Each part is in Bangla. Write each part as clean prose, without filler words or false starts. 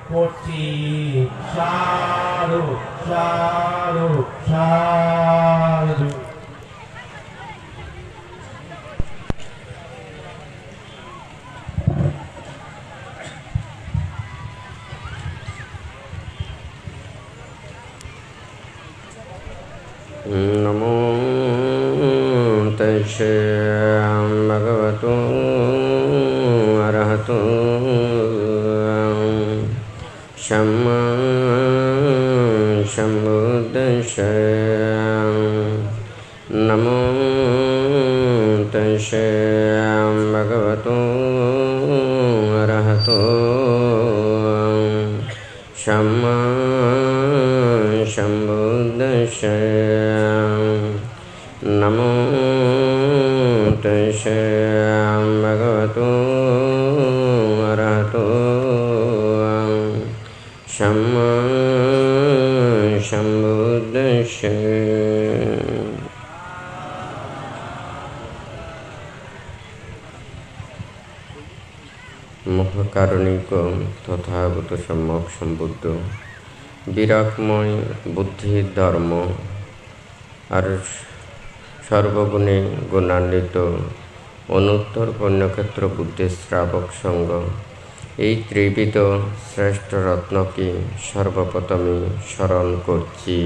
করছি সাধু সাধু সাধু। नमो तस्से भगवतो अरहतो सम्मा सम्बुद्धिस्से। नमो तस्से भगवतो अरहतो सम्मा सम्बुद्धिस्से। नमो तस्से भगवतो अरहतो सम्मा सम्बुद्धिस्से। মহাকারণিক তথাগত সম্যক সম্বুদ্ধ বিরাগময় বুদ্ধির ধর্ম আর সর্বগুণে গুণান্বিত অনুত্তর পুণ্যক্ষেত্র বুদ্ধির শ্রাবক সঙ্গ এই ত্রিবিধ শ্রেষ্ঠ রত্নকে সর্বপ্রথমে স্মরণ করছি।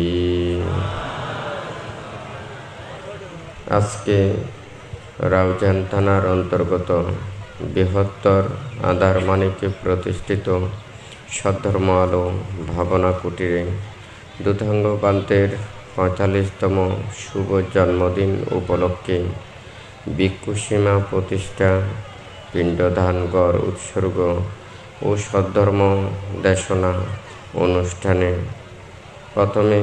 আজকে রাউজান থানার অন্তর্গত বৃহত্তর আধারমানিকে প্রতিষ্ঠিত সদ্ধর্ম আলো ভাবনা কুটিরে দুধাঙ্গ বান্তের ৪৫তম শুভ জন্মদিন উপলক্ষে ভিক্ষুসীমা প্রতিষ্ঠা, পিণ্ডদান, গড় উৎসর্গ ও সদ্ধর্ম দেশনা অনুষ্ঠানে প্রথমে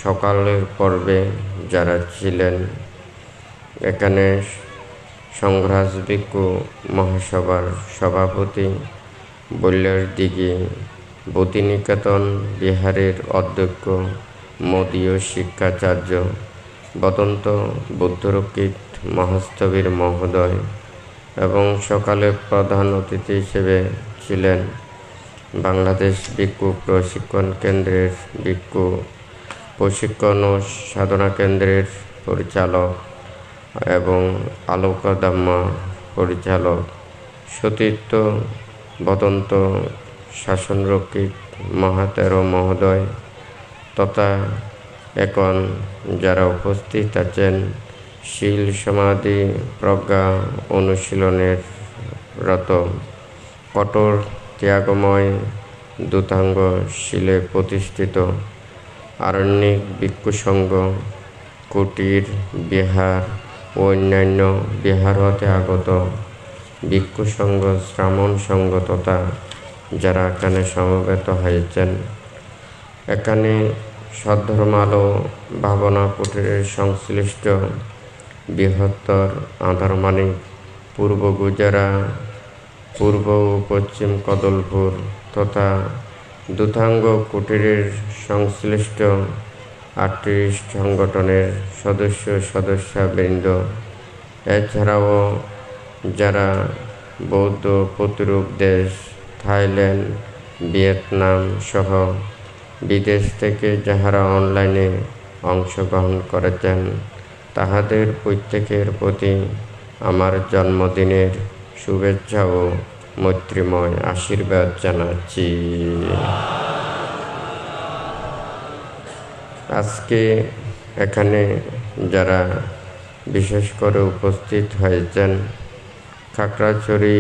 সকালের পর্বে যারা ছিলেন এখানে সংঘরাজ ভিক্ষু মহাসভার সভাপতি, বল্যারদিঘি বোধিনিকেতন বিহারের অধ্যক্ষ মদীয় শিক্ষাচার্য বদন্ত বুদ্ধরক্ষিত মহাস্থবির মহোদয় এবং সকালে প্রধান অতিথি হিসেবে ছিলেন বাংলাদেশ ভিক্ষু প্রশিক্ষণ কেন্দ্রের ভিক্ষু প্রশিক্ষণ ও সাধনা কেন্দ্রের পরিচালক এবং আলোকদাম্মা পরিচালক সতীর্থ বদন্ত শাসনরক্ষিত মহাতেরো মহোদয় তথা এখন যারা উপস্থিত আছেন শীল সমাধি প্রজ্ঞা অনুশীলনের রত কঠোর ত্যাগময় দুতাঙ্গ শীলে প্রতিষ্ঠিত আরণ্যিক ভিক্ষু সংঘ, কুটির, বিহার ও অন্যান্য বিহার হতে আগত ভিক্ষু সংঘ, শ্রামণ সংঘ তথা যারা এখানে সমবেত হয়েছেন, এখানে সদ্ধর্মালো ভাবনা কুটিরের সংশ্লিষ্ট বৃহত্তর আধারমানিক, পূর্ব গুজরাট, পূর্ব ও পশ্চিম কদলপুর তথা দুধাঙ্গ কুটিরের সংশ্লিষ্ট ৩৮ সংগঠনের সদস্যবৃন্দ, এছাড়াও যারা বৌদ্ধ প্রতিরূপ দেশ থাইল্যান্ড, ভিয়েতনাম সহ বিদেশ থেকে যাহারা অনলাইনে অংশগ্রহণ করেছেন তাহাদের প্রত্যেকের প্রতি আমার জন্মদিনের শুভেচ্ছা ও মৈত্রীময় আশীর্বাদ জানাচ্ছি। আজকে এখানে যারা বিশেষ করে উপস্থিত হয়েছেন খাগড়াছড়ি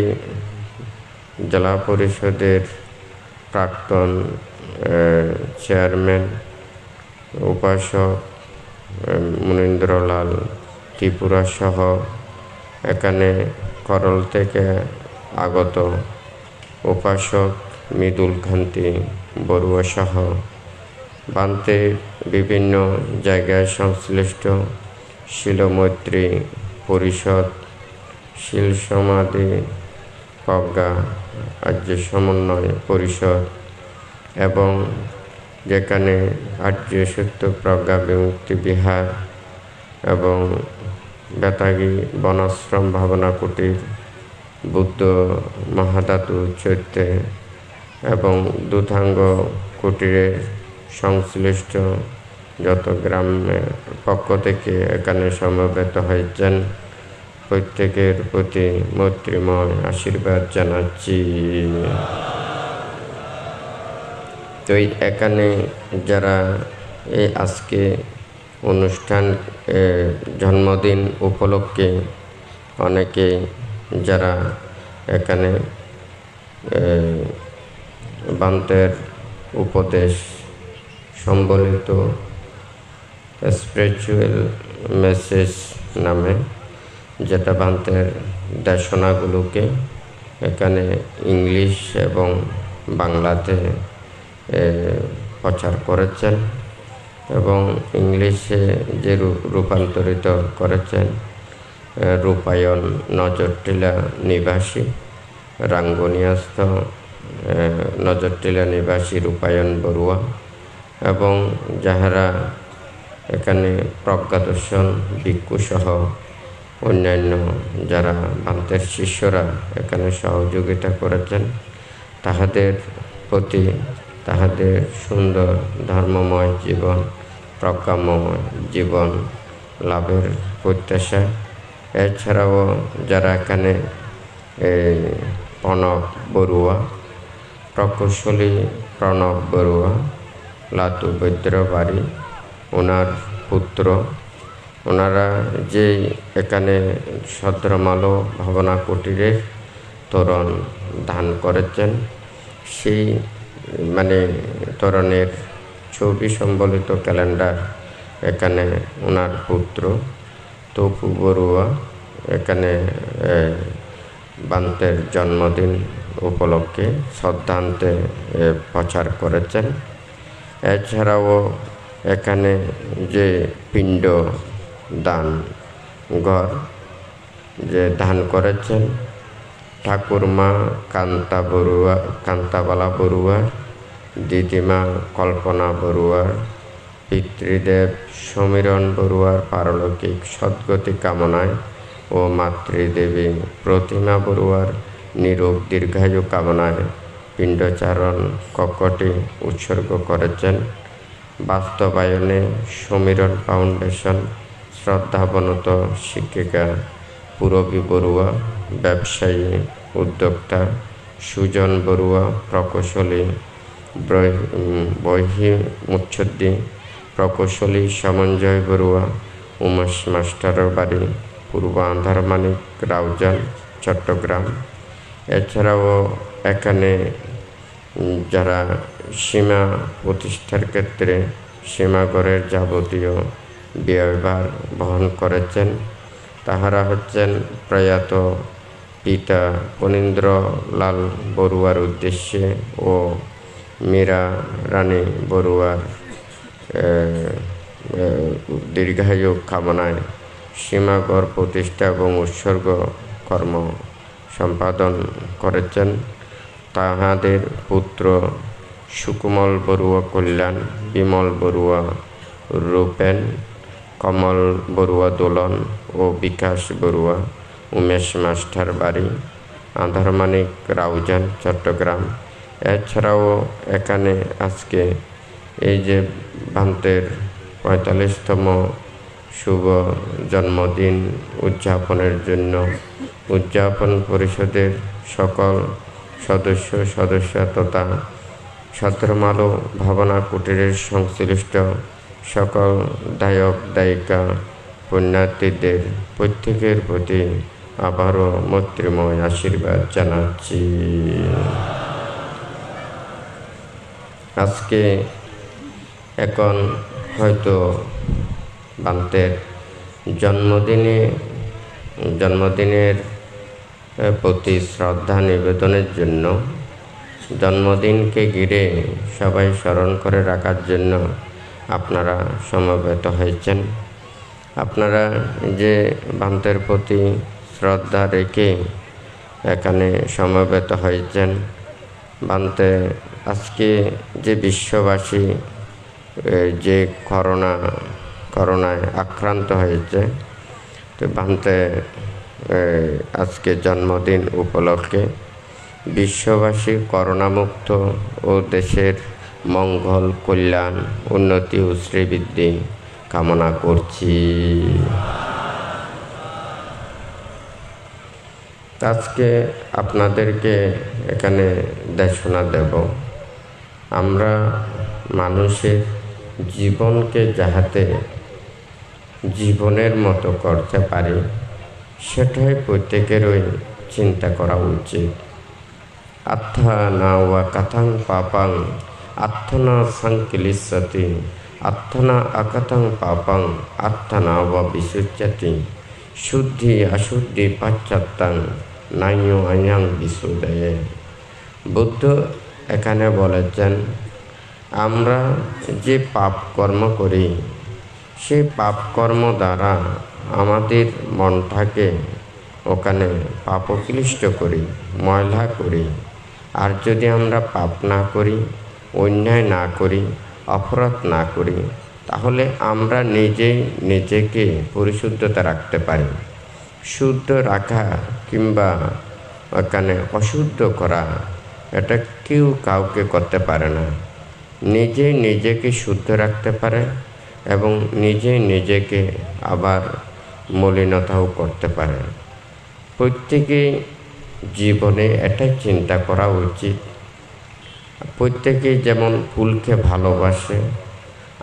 জেলা পরিষদের প্রাক্তন চেয়ারম্যান উপাসক মুনীন্দ্রলাল ত্রিপুরা সহ এখানে করল থেকে আগত উপাসক মৃদুল কান্তি বড়ুয়া সহ বান্তে বিভিন্ন জায়গায় সংশ্লিষ্ট শিলমৈত্রী পরিষদ, শিল সমাধি প্রজ্ঞা আর্য সমন্বয় পরিষদ এবং যেখানে আর্য সত্য প্রজ্ঞা বিমুক্তি বিহার এবং বেতাগী বনাশ্রম ভাবনা কুটির, বুদ্ধ মহাধাতু চৈত্যে এবং দুধাঙ্গ কুটিরের সংশ্লিষ্ট যত গ্রামের পক্ষ থেকে এখানে সমবেত হয়েছেন প্রত্যেকের প্রতি মৈত্রীময় আশীর্বাদ জানাচ্ছি। তো এখানে যারা এই আজকে অনুষ্ঠান জন্মদিন উপলক্ষে অনেকে যারা এখানে বান্তের উপদেশ সম্বলিত স্পিরিচুয়াল মেসেজ নামে যেটা বান্তের দেশনাগুলোকে এখানে ইংলিশ এবং বাংলাতে প্রচার করেছেন এবং ইংলিশে যে রূপান্তরিত করেছেন রূপায়ণ নজরটিলা নিবাসী রাঙ্গুনিয়াস্থ নজরটিলা নিবাসী রূপায়ণ বড়ুয়া এবং যাহারা এখানে প্রজ্ঞাদর্শন ভিক্ষুসহ অন্যান্য যারা বান্তের শিষ্যরা এখানে সহযোগিতা করেছেন তাহাদের প্রতি তাহাদের সুন্দর ধর্মময় জীবন প্রজ্ঞাময় জীবন লাভের প্রত্যাশা। এছাড়াও যারা এখানে প্রণব বড়ুয়া প্রকৌশলী প্রণব বড়ুয়া লাতু বৈদ্যবাড়ি ওনার পুত্র ওনারা যে এখানে সদ্রমালো ভাবনা কুটিরের তোরণ দান করেছেন সেই তোরণের ছবি সম্বলিত ক্যালেন্ডার এখানে ওনার পুত্র তপু বড়ুয়া এখানে বান্তের জন্মদিন উপলক্ষে শ্রদ্ধান্তে প্রচার করেছেন। এছাড়াও এখানে যে পিণ্ড দান ঘর যে দান করেছেন ঠাকুরমা কান্তাবালা বড়ুয়ার দিদিমা কল্পনা বড়ুয়ার পিতৃদেব সমীরণ বড়ুয়ার পারলৌকিক সদ্গতি কামনায় ও মাতৃদেবী প্রতিমা বড়ুয়ার নিরোগ দীর্ঘায়ু কামনায় পিণ্ডচারণ কক্ষটি উৎসর্গ করেছেন। বাস্তবায়নে সমীরণ ফাউন্ডেশন শ্রদ্ধাবনত শিক্ষিকা পূরবী বড়ুয়া ব্যবসায়ী উদ্যোক্তা সুজন বড়ুয়া প্রকৌশলী বহিমুচ্ছদ্দি প্রকৌশলী সমঞ্জয় বড়ুয়া উমেশ মাস্টারের বাড়ি পূর্ব আন্ধারমানিক রাউজান চট্টগ্রাম। এছাড়াও এখানে যারা সীমা প্রতিষ্ঠার ক্ষেত্রে সীমাগড়ের যাবতীয় ব্যয়ভার বহন করেছেন তাহারা হচ্ছেন প্রয়াত পিতা ফণীন্দ্র লাল বড়ুয়ার উদ্দেশ্যে ও মীরা রানী বড়ুয়ার দীর্ঘায়ু কামনায় সীমাগড় প্রতিষ্ঠা এবং উৎসর্গ কর্ম সম্পাদন করেছেন। তাহাদের পুত্র সুকুমল বড়ুয়া কল্যাণ বিমল বড়ুয়া রূপেন কমল বড়ুয়া দোলন ও বিকাশ বড়ুয়া উমেশ মাস্টার বাড়ি আন্ধারমানিক রাউজান চট্টগ্রাম। এছাড়াও এখানে আজকে এই যে বান্তের ৪৫তম শুভ জন্মদিন উদযাপনের জন্য উদযাপন পরিষদের সকল সদস্য তথা সদ্রমালো ভাবনা কুটিরের সংশ্লিষ্ট সকল দায়ক দায়িকা পুণ্যার্থীদের প্রত্যেকের প্রতি আবারও মৈত্রীময় আশীর্বাদ জানাচ্ছি। আজকে এখন হয়তো বান্তের জন্মদিনের প্রতি শ্রদ্ধা নিবেদনের জন্য জন্মদিনকে ঘিরে সবাই স্মরণ করে রাখার জন্য আপনারা সমবেত হয়েছেন। আপনারা যে বান্তের প্রতি শ্রদ্ধা রেখে এখানে সমবেত হয়েছেন বান্তে আজকে যে বিশ্ববাসী যে করোনায় আক্রান্ত হয়েছে তো বান্তে আজকে জন্মদিন উপলক্ষে বিশ্ববাসী করোনামুক্ত ও দেশের মঙ্গল, কল্যাণ, উন্নতি ও শ্রীবৃদ্ধি কামনা করছি। আজকে আপনাদেরকে এখানে দেশনা দেব, আমরা মানুষের জীবনকে যাহাতে জীবনের মতো করতে পারি সেটাই প্রত্যেকেরই চিন্তা করা উচিত। আত্থানা ওয়া কথাং পাপাং আত্থনা সংকিলিসতি আত্থনা আকাথাং পাপাং আত্থনা ওয়া বিশুচ্যতি শুদ্ধি অশুদ্ধি পাশ্চাত্যাং নাইয় আয়াং বিশুদ্ধয়ে। বুদ্ধ এখানে বলেছেন, আমরা যে পাপ কর্ম করি সেই পাপ কর্ম দ্বারা আমাদের মনটাকে ওখানে পাপক্লিষ্ট করি, ময়লা করি। আর যদি আমরা পাপ না করি, অন্যায় না করি, অপরাধ না করি, তাহলে আমরা নিজেই নিজেকে পরিশুদ্ধতা রাখতে পারি। শুদ্ধ রাখা কিংবা ওখানে অশুদ্ধ করা এটা কেউ কাউকে করতে পারে না। নিজেই নিজেকে শুদ্ধ রাখতে পারে এবং নিজেই নিজেকে আবার মলিনতাও করতে পারে। প্রত্যেকেই জীবনে এটাই চিন্তা করা উচিত। প্রত্যেকেই যেমন ফুলকে ভালোবাসে,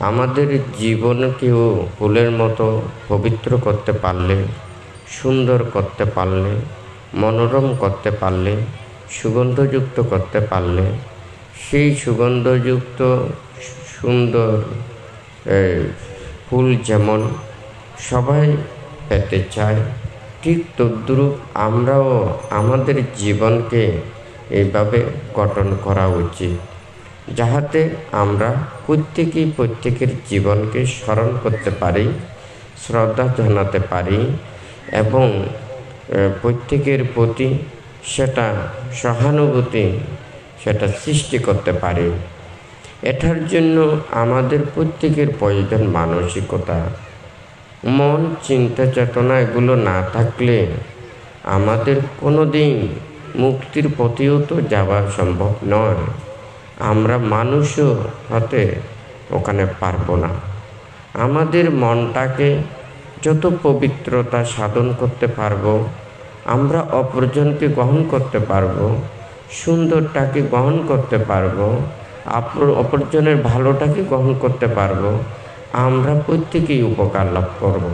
আমাদের জীবনকেও ফুলের মতো পবিত্র করতে পারলে, সুন্দর করতে পারলে, মনোরম করতে পারলে, সুগন্ধযুক্ত করতে পারলে, সেই সুগন্ধযুক্ত সুন্দর ফুল যেমন সবাই পেতে চায়, ঠিক তদ্রূপ আমরাও আমাদের জীবনকে এইভাবে গঠন করা উচিত, যাহাতে আমরা প্রত্যেকেই প্রত্যেকের জীবনকে স্মরণ করতে পারি, শ্রদ্ধা জানাতে পারি এবং প্রত্যেকের প্রতি সেটা সহানুভূতি সেটা সৃষ্টি করতে পারি। এটার জন্য আমাদের প্রত্যেকের প্রয়োজন মানসিকতা, মন, চিন্তা, চেতনা এগুলো না থাকলে আমাদের কোনো দিন মুক্তির পথেও তো যাওয়া সম্ভব নয়। আমরা মানুষও হতে ওখানে পারবো না। আমাদের মনটাকে যত পবিত্রতা সাধন করতে পারবো, আমরা অপরজনকে গ্রহণ করতে পারবো, সুন্দরটাকে গ্রহণ করতে পারবো, অপরজনের ভালোটাকে গ্রহণ করতে পারবো, আমরা প্রত্যেকেই উপকার লাভ করব।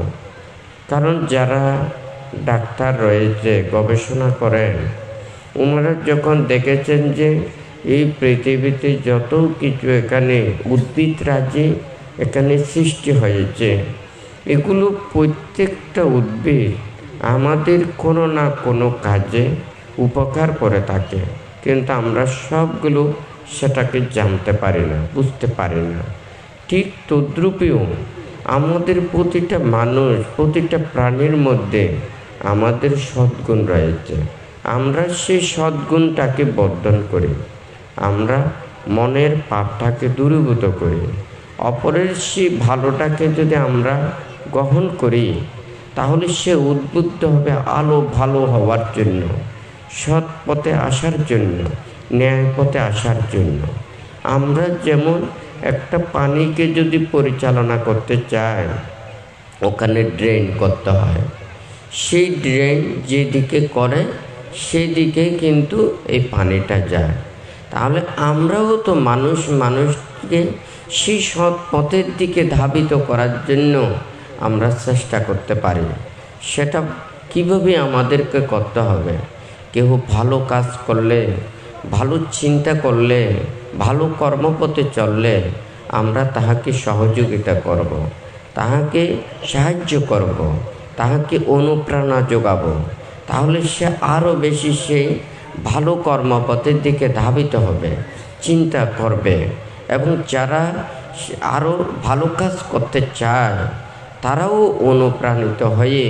কারণ যারা ডাক্তার রয়েছে, গবেষণা করেন, ওনারা যখন দেখেছেন যে এই পৃথিবীতে যত কিছু এখানে উদ্ভিদ রাজি এখানে সৃষ্টি হয়েছে, এগুলো প্রত্যেকটা উদ্ভিদ আমাদের কোনো না কোনো কাজে উপকার করে থাকে, কিন্তু আমরা সবগুলো সেটাকে জানতে পারি না, বুঝতে পারি না। ঠিক তদ্রূপেও আমাদের প্রতিটা মানুষ, প্রতিটা প্রাণীর মধ্যে আমাদের সদ্গুণ রয়েছে। আমরা সেই সদ্গুণটাকে বর্ধন করি, আমরা মনের পাপটাকে দূরীভূত করি। অপরের সেই ভালোটাকে যদি আমরা গ্রহণ করি, তাহলে সে উদ্বুদ্ধ হবে আলো ভালো হওয়ার জন্য, সৎ পথে আসার জন্য, ন্যায় পথে আসার জন্য। আমরা যেমন একটা পানিকে যদি পরিচালনা করতে চাই, ওখানে ড্রেন করতে হয়। সেই ড্রেন যেদিকে করে সেদিকে কিন্তু এই পানিটা যায়। তাহলে আমরাও তো মানুষকে সেই সৎ পথের দিকে ধাবিত করার জন্য আমরা চেষ্টা করতে পারি। সেটা কিভাবে আমাদেরকে করতে হবে? কেউ ভালো কাজ করলে, ভালো চিন্তা করলে, ভালো কর্মপথে চললে আমরা তাহাকে সহযোগিতা করব, তাহাকে সাহায্য করব, তাহাকে অনুপ্রেরণা যোগাব। তাহলে সে আরও বেশি সেই ভালো কর্মপথের দিকে ধাবিত হবে, চিন্তা করবে। এবং যারা আরও ভালো কাজ করতে চায় তারাও অনুপ্রাণিত হয়ে,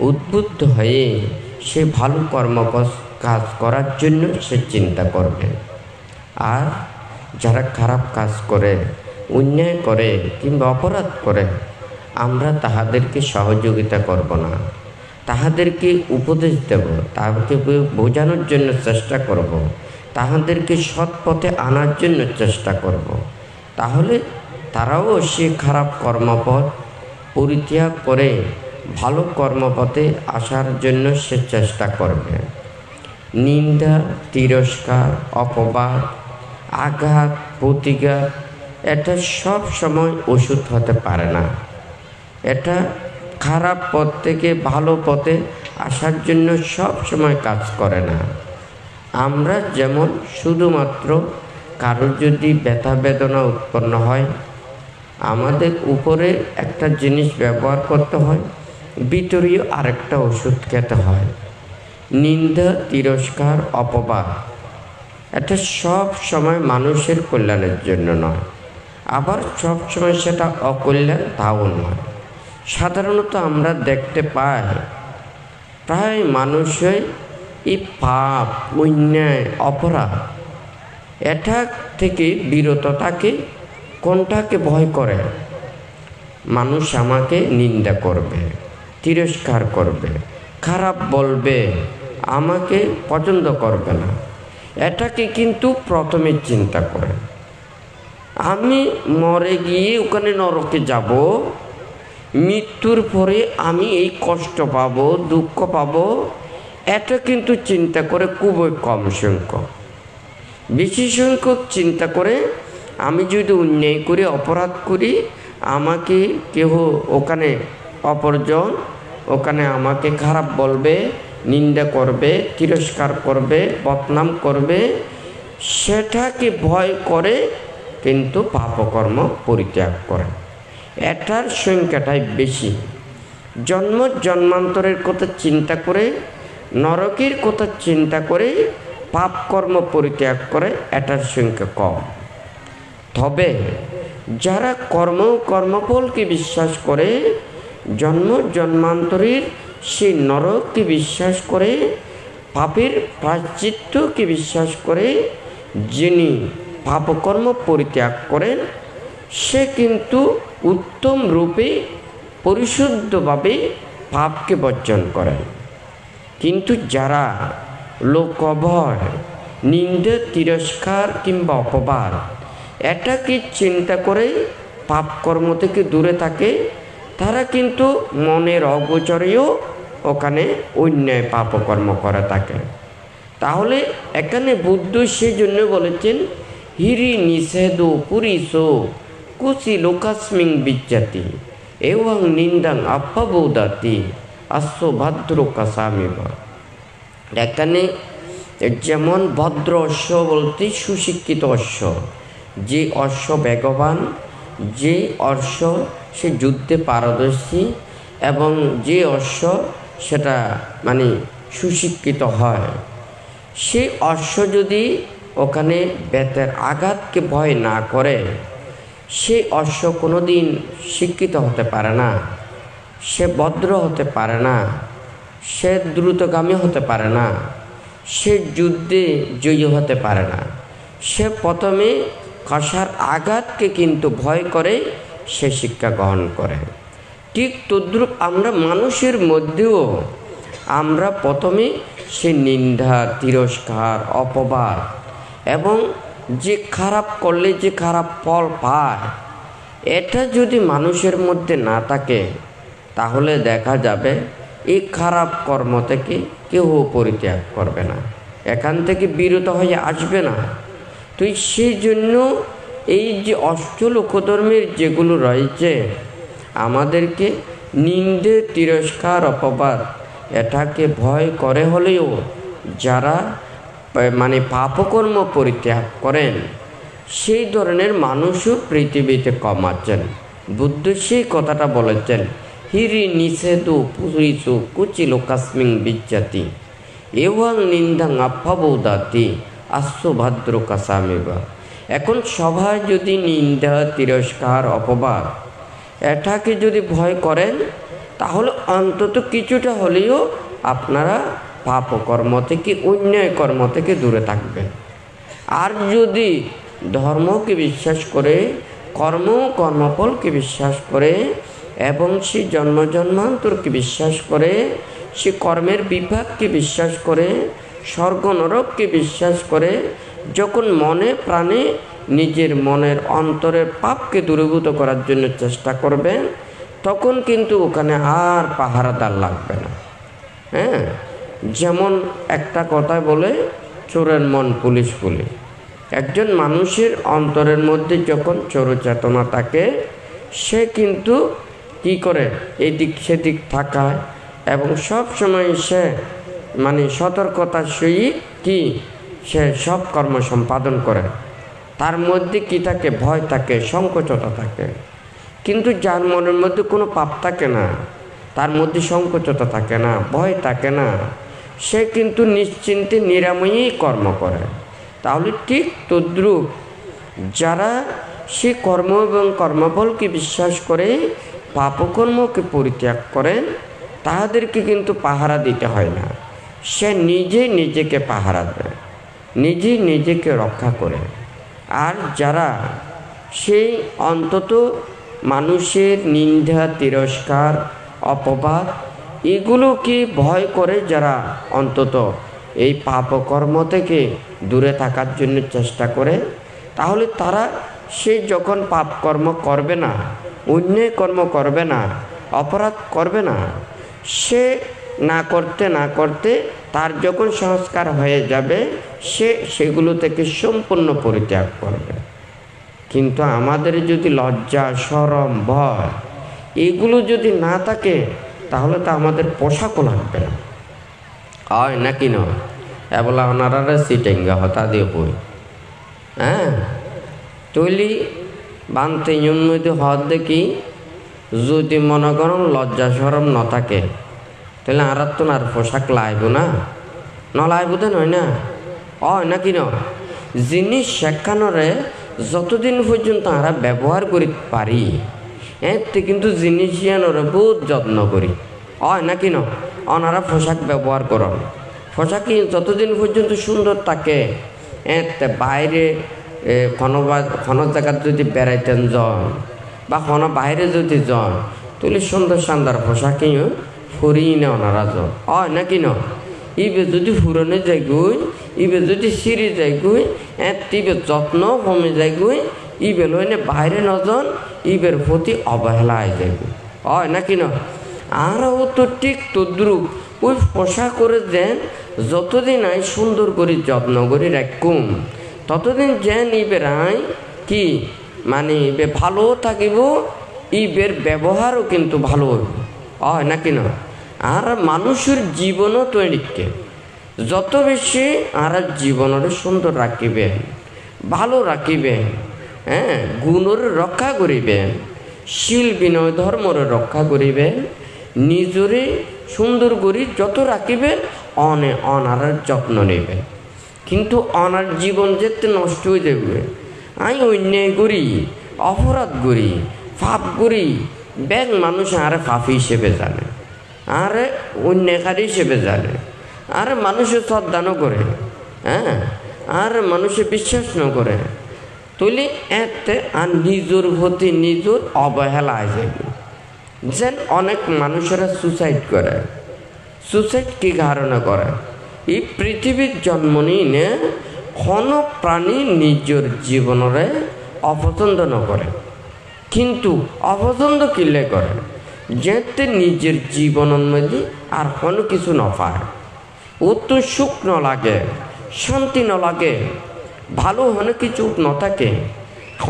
উদ্বুদ্ধ হয়ে সে ভালো কাজ করার জন্য সে চিন্তা করবে। আর যারা খারাপ কাজ করে, অন্যায় করে কিংবা অপরাধ করে, আমরা তাহাদেরকে সহযোগিতা করব না, তাহাদেরকে উপদেশ দেব, তাদেরকে বোঝানোর জন্য চেষ্টা করব, তাহাদেরকে সৎ পথে আনার জন্য চেষ্টা করব। তাহলে তারাও সে খারাপ কর্মপথ পরিত্যাগ করে ভালো কর্মপথে আসার জন্য সে চেষ্টা করবে। নিন্দা, তিরস্কার, অপবাদ, আঘাত, প্রতিঘাত এটা সব সময় ওষুধ হতে পারে না। এটা খারাপ পথ থেকে ভালো পথে আসার জন্য সব সময় কাজ করে না। আমরা যেমন শুধুমাত্র কারোর যদি ব্যথা বেদনা উৎপন্ন হয়, আমাদের উপরে একটা জিনিস ব্যবহার করতে হয়, ভিতরীয় আরেকটা ওষুধ খেতে হয়। নিন্দা, তিরস্কার, অপবাদ এটা সব সময় মানুষের কল্যাণের জন্য নয়, আবার সব সময় সেটা অকল্যাণ তাও নয়। সাধারণত আমরা দেখতে পাই প্রায় মানুষই এই পাপ, অন্যায়, অপরাধ এটা থেকে বিরত থাকে। কোনটাকে ভয় করে? মানুষ আমাকে নিন্দা করবে, তিরস্কার করবে, খারাপ বলবে, আমাকে পছন্দ করবে না, এটাকে কিন্তু প্রথমে চিন্তা করে। আমি মরে গিয়ে ওখানে নরকে যাব, মৃত্যুর পরে আমি এই কষ্ট পাবো, দুঃখ পাবো, এটা কিন্তু চিন্তা করে খুবই কম সংখ্যক। বেশি সংখ্যক চিন্তা করে আমি যদি অন্যায় করি, অপরাধ করি, আমাকে কেহ ওখানে অপরজন ওখানে আমাকে খারাপ বলবে, নিন্দা করবে, তিরস্কার করবে, বদনাম করবে, সেটাকে ভয় করে কিন্তু পাপকর্ম পরিত্যাগ করে। এটার সংখ্যাটাই বেশি। জন্ম জন্মান্তরের কথা চিন্তা করে, নরকের কথা চিন্তা করে পাপকর্ম পরিত্যাগ করে, এটার সংখ্যা কম। তবে যারা কর্মফলকে বিশ্বাস করে, জন্ম জন্মান্তরের সেই নরককে বিশ্বাস করে, পাপের প্রায়শ্চিত্তকে বিশ্বাস করে, যিনি পাপকর্ম পরিত্যাগ করেন, সে কিন্তু উত্তম রূপে পরিশুদ্ধভাবে পাপকে বর্জন করেন। কিন্তু যারা লোকভয়, নিন্দা, তিরস্কার কিংবা অপবাদ এটাকে চিন্তা করে পাপকর্ম থেকে দূরে থাকে, তারা কিন্তু মনের অগোচরেও ওখানে অন্যায় পাপকর্ম করে থাকে। তাহলে এখানে বুদ্ধ সেই জন্য বলেছেন, হিরি নিষেধ পুরিশো কুচি লোকাস্মিং বিজ্জাতি এবং নিন্দাং আপ্পাবৌদাতি আস্য ভাদ্র কাসামিবা। এখানে যেমন ভদ্র অশ্ব বলতে সুশিক্ষিত অশ্ব, যে অশ্ব বেগবান, যে অশ্ব সে যুদ্ধে পারদর্শী, এবং যে অশ্ব সেটা মানে সুশিক্ষিত হয়, সেই অশ্ব যদি ওখানে বেতের আঘাতকে ভয় না করে, সেই অশ্ব কোনো দিন শিক্ষিত হতে পারে না, সে ভদ্র হতে পারে না, সে দ্রুতগামী হতে পারে না, সে যুদ্ধে জয়ী হতে পারে না। সে প্রথমে কষার আঘাতকে কিন্তু ভয় করে সে শিক্ষা গ্রহণ করে। ঠিক তদ্রূপ আমরা মানুষের মধ্যেও আমরা প্রথমে সে নিন্দা, তিরস্কার, অপবাদ এবং যে খারাপ করলে যে খারাপ ফল পায়, এটা যদি মানুষের মধ্যে না থাকে, তাহলে দেখা যাবে এই খারাপ কর্ম থেকে কেউ পরিত্যাগ করবে না, এখান থেকে বিরত হয়ে আসবে না। তো সেই জন্য এই যে অষ্টলোকধর্মের যেগুলো রয়েছে, আমাদেরকে নিন্দে, তিরস্কার, অপবাদ এটাকে ভয় করে হলেও যারা মানে পাপকর্ম পরিত্যাগ করেন, সেই ধরনের মানুষও পৃথিবীতে কম আছেন। বুদ্ধ সেই কথাটা বলেছেন, হিরি নিষেধু পুরিশু কুচি লোকাস্মিং বিজ্জাতি এবং নিন্দাং আপ্পাবৌদাতি আস্য ভাদ্র কাসামিবা। এখন সবাই যদি নিন্দা, তিরস্কার, অপবাদ এটাকে যদি ভয় করেন, তাহলে অন্তত কিছুটা হলেও আপনারা পাপকর্ম থেকে, অন্যায় কর্ম থেকে দূরে থাকবেন। আর যদি ধর্মকে বিশ্বাস করে, কর্মফলকে বিশ্বাস করে এবং সেই জন্ম জন্মান্তরকে বিশ্বাস করে, সে কর্মের বিভাগকে বিশ্বাস করে, স্বর্গ নরককে বিশ্বাস করে, যখন মনে প্রাণে নিজের মনের অন্তরের পাপকে দূরীভূত করার জন্য চেষ্টা করবেন, তখন কিন্তু ওখানে আর পাহারাদার লাগবে না। হ্যাঁ, যেমন একটা কথা বলে, চোরের মন পুলিশ পুলিশ। একজন মানুষের অন্তরের মধ্যে যখন চোর চেতনা থাকে, সে কিন্তু কি করে, এদিক সেদিক থাকায় এবং সব সময় সে সতর্কতার সহিত কি সে সব কর্ম সম্পাদন করে। তার মধ্যে কি থাকে, ভয় থাকে, সংকোচতা থাকে। কিন্তু যার মনের মধ্যে কোনো পাপ থাকে না, তার মধ্যে সংকোচতা থাকে না, ভয় থাকে না, সে কিন্তু নিশ্চিন্তে নিরাময়ই কর্ম করে। তাহলে ঠিক তদ্রূপ যারা সে কর্ম এবং কর্মফলকে বিশ্বাস করে পাপকর্মকে পরিত্যাগ করেন, তাহাদেরকে কিন্তু পাহারা দিতে হয় না। সে নিজে নিজেকে পাহারা দেয়, নিজে নিজেকে রক্ষা করে। আর যারা সেই অন্তত মানুষের নিন্দা, তিরস্কার, অপবাদ এগুলোকে ভয় করে, যারা অন্তত এই পাপকর্ম থেকে দূরে থাকার জন্য চেষ্টা করে, তাহলে তারা সে যখন পাপকর্ম করবে না, অন্যায় কর্ম করবে না, অপরাধ করবে না, সে না করতে না করতে তার যখন সংস্কার হয়ে যাবে, সে সেগুলো থেকে সম্পূর্ণ পরিত্যাগ করবে। কিন্তু আমাদের যদি লজ্জা, শরম, ভয় এগুলো যদি না থাকে, তাহলে তো আমাদের পোশাকও লাগবে না, হয় নাকি নয়? এবলা ওনারা সিটেঙ্গা হতা দিয়ে বই। হ্যাঁ, তৈলি বানতে মধ্যে হত দেখি যদি মনে করেন লজ্জা শরম ন থাকে, তাহলে আর তো আর পোশাক লাইব না, লাইব তো নয় না, হয় নাকি নয়? জিনিস শেখানোরে যতদিন পর্যন্ত আমরা ব্যবহার করি পারি, এতে কিন্তু জিনিস ইয়ানোরে বহুত যত্ন করি, হয় নাকি নয়? ওনারা পোশাক ব্যবহার করেন, পোশাক যতদিন পর্যন্ত সুন্দর থাকে, এতে বাইরে কোনো জায়গায় যদি বেড়াইতেন যান বা কোনো বাইরে যদি যান, তাহলে সুন্দর শানদার পোশাকইও ফুরিয়ে না ওনারা যান, হয় নাকি নয়? ইবে যদি ফুরনে যায় গুই, ইবে যদি সিঁড়ি যায় গুই, ইবে যত্ন কমে যায় গুই, ইবে লইনে বাইরে নজন, ইবের প্রতি অবহেলা হয়ে যায়, হয় নাকি নয়? আরও তো ঠিক তদ্রুপ ওই পোশাক করে দেন, যতদিন আই সুন্দর করে যত্ন করে রাখুম, ততদিন যেন ইবের আই কি ইবে ভালো থাকিব, ইবের ব্যবহারও কিন্তু ভালো হইব, হয় নাকি নয়? আর মানুষের জীবনও তৈরিকে যত বেশি আর জীবনের সুন্দর রাখিবেন, ভালো রাখিবেন, হ্যাঁ, গুণের রক্ষা করিবেন, শীল বিনয় ধর্মর রক্ষা করিবেন, নিজরে সুন্দর করি যত রাখিবেন, অনার যত্ন নেবেন। কিন্তু অনার জীবন যেতে নষ্ট হয়ে যাবে, আমি অন্যায় করি, অপরাধ করি, পাপ করি, ব্যাগ মানুষ আর পাপি হিসেবে জানে, আর অন্যায়কারী হিসেবে জানে, আর মানুষের শ্রদ্ধানও করে, হ্যাঁ, আর মানুষে বিশ্বাস ন করে, তুলি এতে আর নিজের প্রতি নিজের অবহেলা যাবে। যেন অনেক মানুষেরা সুসাইড করে। সুসাইড কি কারণে করে? এই পৃথিবীর জন্ম নিয়ে কোনো প্রাণী নিজের জীবନରେ অপছন্দ ন করে, কিন্তু অপছন্দ কিলে করে যেতে নিজের জীবনের মধ্যে আর কোনো কিছু ন পায়, ও তো সুখ ন লাগে, শান্তি ন লাগে, ভালো অনেক কিছু ন থাকে,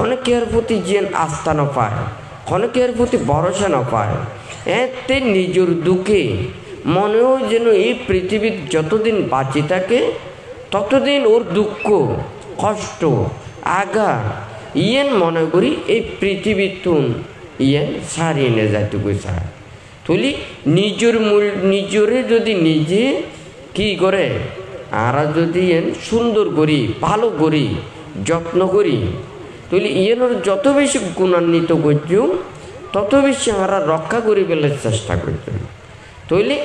অনেকের প্রতি যে আস্থা ন পায়, অনেকের প্রতি ভরসা ন পায়, এতে নিজের দুঃখে মনেও যেন এই পৃথিবীর যতদিন বাঁচি থাকে ততদিন ওর দুঃখ, কষ্ট, আঘাত ইয়েন মনে করি এই পৃথিবীর তুন ইয়েন সারিয়ে নিয়ে যাইটুকু চায়। তুলি নিজরে যদি নিজে কি করে আর যদি ইয়েন সুন্দর করি, ভালো করি, যত্ন করি, তুলি ইয়ের যত বেশি গুণান্বিত করছুম তত বেশি আমরা রক্ষা করি ফেলার চেষ্টা করছুম। তৈলে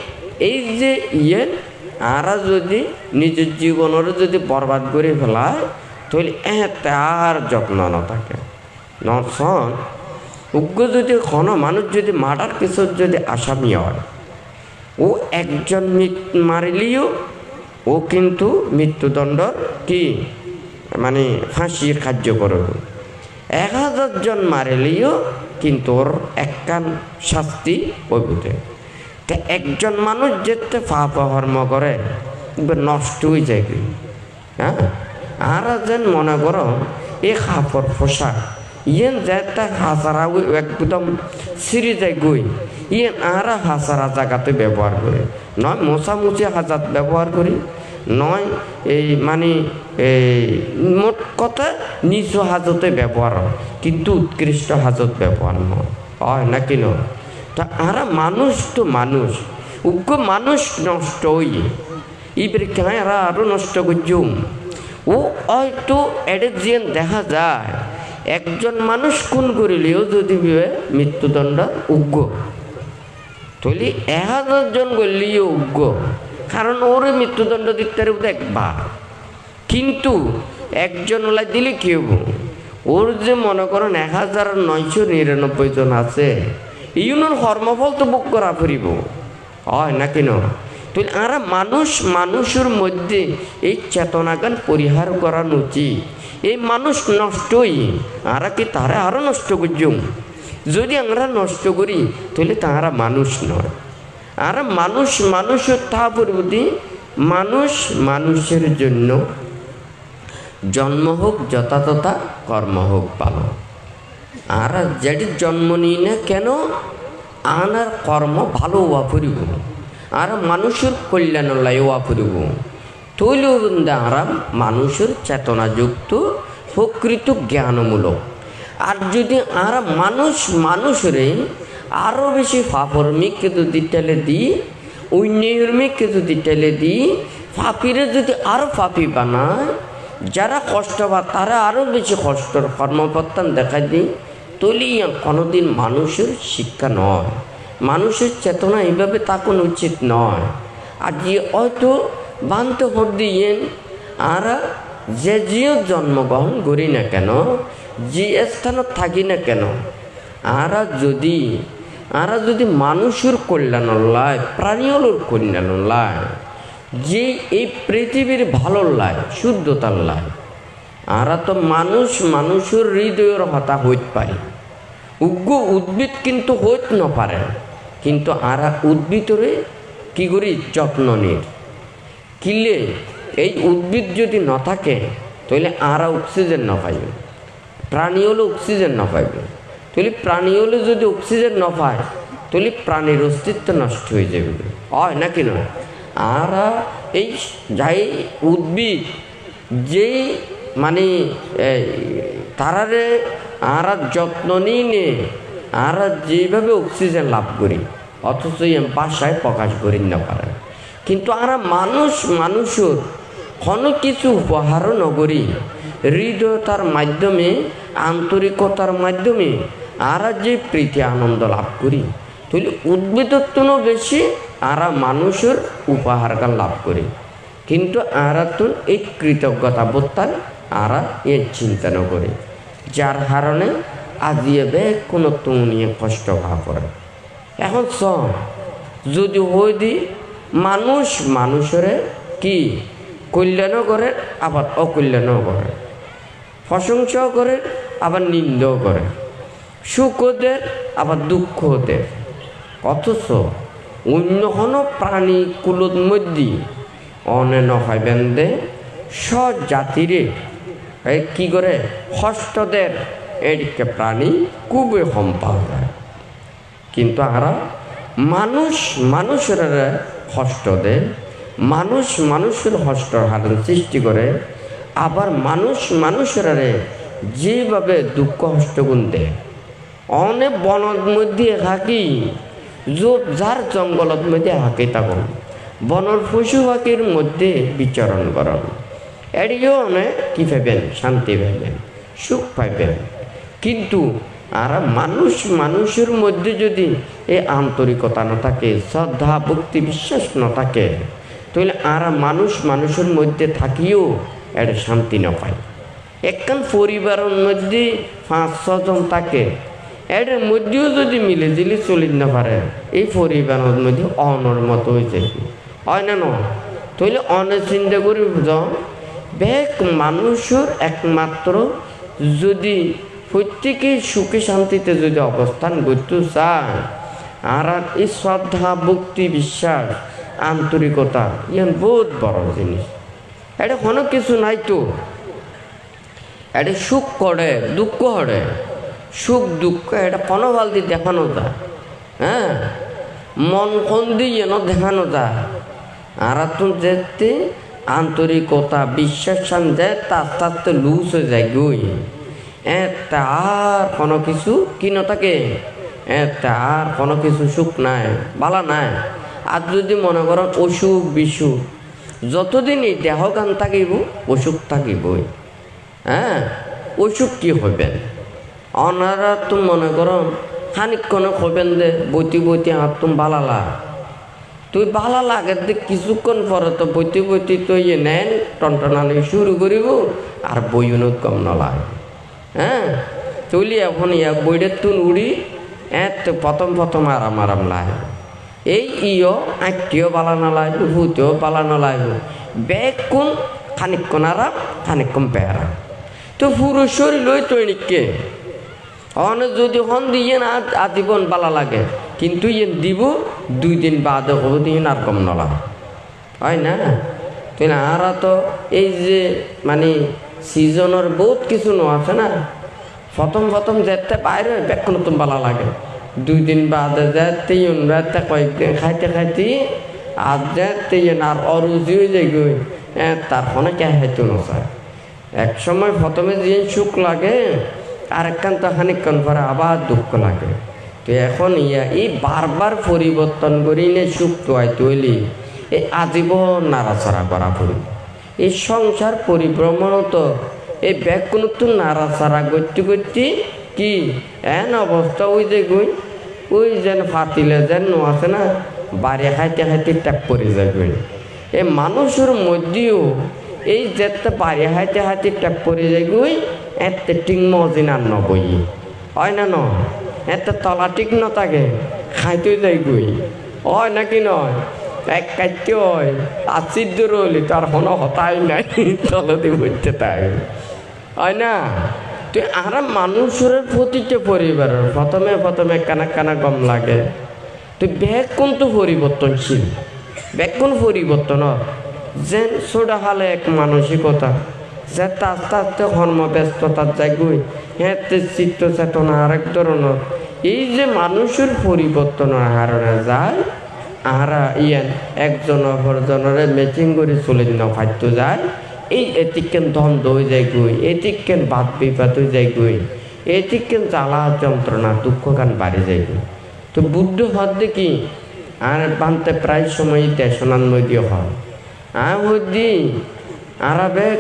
এই যে ইয়েন আরা যদি নিজের জীবনের যদি বরবাদ করে ফেলায়, তাহলে এতে আর যত্ন না থাকে নন। উগ্র যদি কোনো মানুষ যদি মার্ডার কেসের যদি আসামি হয়, ও একজন মারিলেও ও কিন্তু মৃত্যুদণ্ড কি মানে ফাঁসির কার্যকর। 1000 জন মারিলেও কিন্তু ওর একখান শাস্তি ওইতে। তা একজন মানুষ যেতে পাপ কর্ম করে নষ্ট হয়ে যায়। হ্যাঁ, আর যেন মনে করো এই কাপড় পোশাক ইয়েন যেটা হাজারা একদম সিঁড়ি যায় গই ইয়েন আর হাজারা জায়গাতে ব্যবহার করে, নয় মোছামুছি হাজার ব্যবহার করি, নয় এই মানে মোট কথা নিজ হাজতে ব্যবহার হয়, কিন্তু উৎকৃষ্ট হাজত ব্যবহার নয়, হয় নাকি নয়? তা আরা মানুষ তো মানুষ, উগ্র মানুষ নষ্ট হই এবার কেনারা আরও নষ্ট করছুম। ও হয়তো এদের যে দেখা যায় একজন মানুষ খুন করিলেও যদি মৃত্যুদণ্ড উগ্র, তাহলে 1000 জন করলেও উগ্র, কারণ ওরে মৃত্যুদণ্ড দিতে একবার। কিন্তু একজন ওলাই দিলে কি হব? ওর যে মনে করেন 1999 জন আছে, ইউনোর কর্মফল তো ভোগ করা ফুরিব, হয় নাকি ন? তাহলে আর মানুষের মধ্যে এই চেতনাগান পরিহার করা উচিত। এই মানুষ নষ্টই, আর কি তারা আরো নষ্ট করছুম। যদি আমরা নষ্ট করি তাহলে তারা মানুষ নয়। আর মানুষের তা পরিবর্তে মানুষের জন্য জন্ম হোক যথাযথা, কর্ম হোক ভালো। আর যেটি জন্ম নিই না কেন আনার কর্ম ভালো হওয়া ফুরিব, আর মানুষের কল্যাণ লাই হওয়া ফুরিব। তৈলেও আমরা মানুষের চেতনাযুক্ত প্রকৃত জ্ঞানমূলক। আর যদি আমরা মানুষরে আরও বেশি ফাপরমিককে যদি টেলে দিই, অন্যমিককে যদি টেলে দিই, ফাপিরে যদি আরও ফাপি বানায়, যারা কষ্ট বা তারা আরও বেশি কষ্টর কর্মপত্তান দেখা দিই, তৈলে কোনোদিন মানুষের শিক্ষা নয়, মানুষের চেতনা এইভাবে তাকান উচিত নয়। আর যে হয়তো বান্ত ভোট দিয়েন আর যেও জন্মগ্রহণ করি না কেন, যে স্থানত থাকি না কেন, আরা যদি মানুষের কল্যাণ লয়, প্রাণীগুলোর কল্যাণ লয়, যে এই পৃথিবীর ভালো লাগে শুদ্ধতার লাগে, আরা তো মানুষের হৃদয়ের হতা হইতে পারে। উগ্র উদ্ভিদ কিন্তু হইতে না পারে, কিন্তু আরা উদ্ভিদরে কি করি যত্ন নির কিলে এই উদ্ভিদ যদি না থাকে তাহলে আরা অক্সিজেন না পাইবে, প্রাণী হলে অক্সিজেন না পাইবে। তাহলে প্রাণী হলে যদি অক্সিজেন না পায় তাহলে প্রাণীর অস্তিত্ব নষ্ট হয়ে যাবে, হয় নাকি নয়? আর এই যাই উদ্ভিদ যেই মানে তারারে আরা যত্ন নিয়ে আরা যেভাবে অক্সিজেন লাভ করি, অথচ ভাষায় প্রকাশ করি না পারে। কিন্তু আরা মানুষের কোনো কিছু উপহারও নগরী হৃদয়তার মাধ্যমে, আন্তরিকতার মাধ্যমে আরা যে প্রীতি আনন্দ লাভ করি, তাহলে উদ্ভিদের তুলনা বেশি আরা মানুষের উপহারটা লাভ করি। কিন্তু আরা তো এই কৃতজ্ঞতা বোধটার আরা এর চিন্তা না করে, যার কারণে আজিয়ে বে কোনো তুমি নিয়ে কষ্ট ভাব করে। এখন যদি হই দি মানুষের কি কল্যাণও করে আবার অকল্যাণও করে, প্রশংসাও করে আবার নিন্দাও করে, সুখও দেয় আবার দুঃখও দেয়। অথচ অন্য কোনো প্রাণী কুলোর মধ্যে অনেন হইবেন দে স্বজাতিরে কি করে হস্তদের এদিকে প্রাণী খুবই কম পাওয়া যায়। কিন্তু আরা মানুষের হস্ত দেয়, মানুষের হস্তর হারণ সৃষ্টি করে, আবার মানুষের যেভাবে দুঃখ হস্তগুণ দেয়। অনেক বনের মধ্যে হাঁকি যার জঙ্গলত মধ্যে হাঁকি থাকুন, বনের পশু পাখির মধ্যে বিচরণ করেন, এড়িয়েও অনেক কী পাইবেন, শান্তি পাইবেন, সুখ পাইবেন। কিন্তু আর মানুষের মধ্যে যদি এই আন্তরিকতা না থাকে, শ্রদ্ধা ভক্তি বিশ্বাস না থাকে, তাহলে আর মানুষের মধ্যে থাকিও এটা শান্তি না পায়। একখান পরিবারের মধ্যে 5-6 জন থাকে, এটার মধ্যেও যদি মিলে দিলে চলিত না পারে এই পরিবারের মধ্যে অনর মতো হয়েছে হয় না নয় তাহলে অনেক চিন্তা করি বুঝাও ব্যাক মানুষের একমাত্র যদি প্রত্যেকে সুখে শান্তিতে যদি অবস্থান করতে চায় আর এই শ্রদ্ধা ভক্তি বিশ্বাস আন্তরিকতা ইয়ান বহুত বড় জিনিস এটা কোনো কিছু নাই তো এটা সুখ করে দুঃখ করে সুখ দুঃখ এটা কোনো বালতি দেখানো যায় হ্যাঁ মন কোন দিয়ে যেন দেখানো যায় আর তুমি যেতে আন্তরিকতা বিশ্বাস যায় আস্তে আস্তে লুজ হয়ে যায় গই এটা আর কোনো কিছু কিনো থাকে এটা আর কোনো কিছু সুখ নাই বালা নাই আর যদি মনে করেন অসুখ বিসুখ যতদিন এই দেহ গান থাকিব অসুখ থাকিবই হ্যাঁ অসুখ কি হবেন অনারা তুমি মনে করো খানিকক্ষণে হবেন যে বইতে বইতে আর তুমি বালালা তুই বালা লাগে যে কিছুক্ষণ পরে তো বইতে বইতে তো ইয়ে নেন টনটনানি শুরু করিব আর বইও কম নলায় হ্যাঁ চলি এখন ইয়া বইটা তুন উড়ি তো প্রথম আরাম আরাম লাগে এই ইয় আঁকটিও বালানো লাগবে ভূতেও বালানো লাগবে ব্যাগ কোন খানিকক্ষণ আরাম খানিকক্ষণ বেড়া তো পুরো শরীর লই তৈরিকে অনেক যদি হন দিয়ে না আজীবন বালা লাগে কিন্তু ইয়েন দিব 2 দিন বাদে হবো দিন আর কম নলা হয় না তুই না আর তো এই যে মানে সিজনের বহুত কিছু ন আছে না প্রথম যেতে বাইরে বেক্ষণ তুমি বালা লাগে 2 দিন বাদে যেতে যেতে কয়েকদিন খাইতে আর যেতে আর অরুচি হয়ে যায় গই তার ফোনে কে খাইতে নয় এক সময় প্রথমে যে সুখ লাগে আরেকখান তো খানিকক্ষণ পরে আবার দুঃখ লাগে তো এখন এই বারবার পরিবর্তন করি নে সুখ তো তৈলি এই আজীবন নাড়াচাড়া করা পড়ি এই সংসার পরিভ্রমণ তো এই ব্যাগ কোনো তো নাড়াচাড়া করতে কি এন অবস্থা ওই যে গই ওই যেন ফাটিলে যেন আছে না বাড়ি খাইতে ট্যাপ পড়ে যায় গই এই মানুষের মধ্যেও এই যেতে বাড়ি হাইতে ট্যাপ পড়ে যায় গই এতে টিং মজিন আর নবই হয় না নয় এতে তলা ঠিক ন থাকে খাইতে যাই গই হয় নাকি নয় এক কাটতে হয় আশির দূর হলি তার কোনো হতাই নাই তলতে বুঝতে তাই হয় না তুই আর মানুষের প্রতিটা পরিবারের প্রথমে কানা কম লাগে তুই ব্যাগ কোন তো পরিবর্তনশীল ব্যাগ কোন পরিবর্তন যেন ছোটা হালে এক মানসিকতা যে আস্তে আস্তে কর্মব্যস্ততার জায়গায় হ্যাঁ চিত্ত চেতনা আরেক ধরনের এই যে মানুষের পরিবর্তনের হারণে যায় আহারা ইয়ান একজন অপরজনের ম্যাচিং করে চলে নফাইতে যায় এই এতিকেন দ্বন্দ্ব হয়ে যায় গই এতিকেন বাদ বিবাদ হয়ে যায় গই এতিকেন জ্বালা যন্ত্রণা দুঃখ গান বাড়ি যায় গই তো বুদ্ধ হদ দেখি আর বানতে প্রায় সময় দেশনার মধ্যে হয় আর হদি আর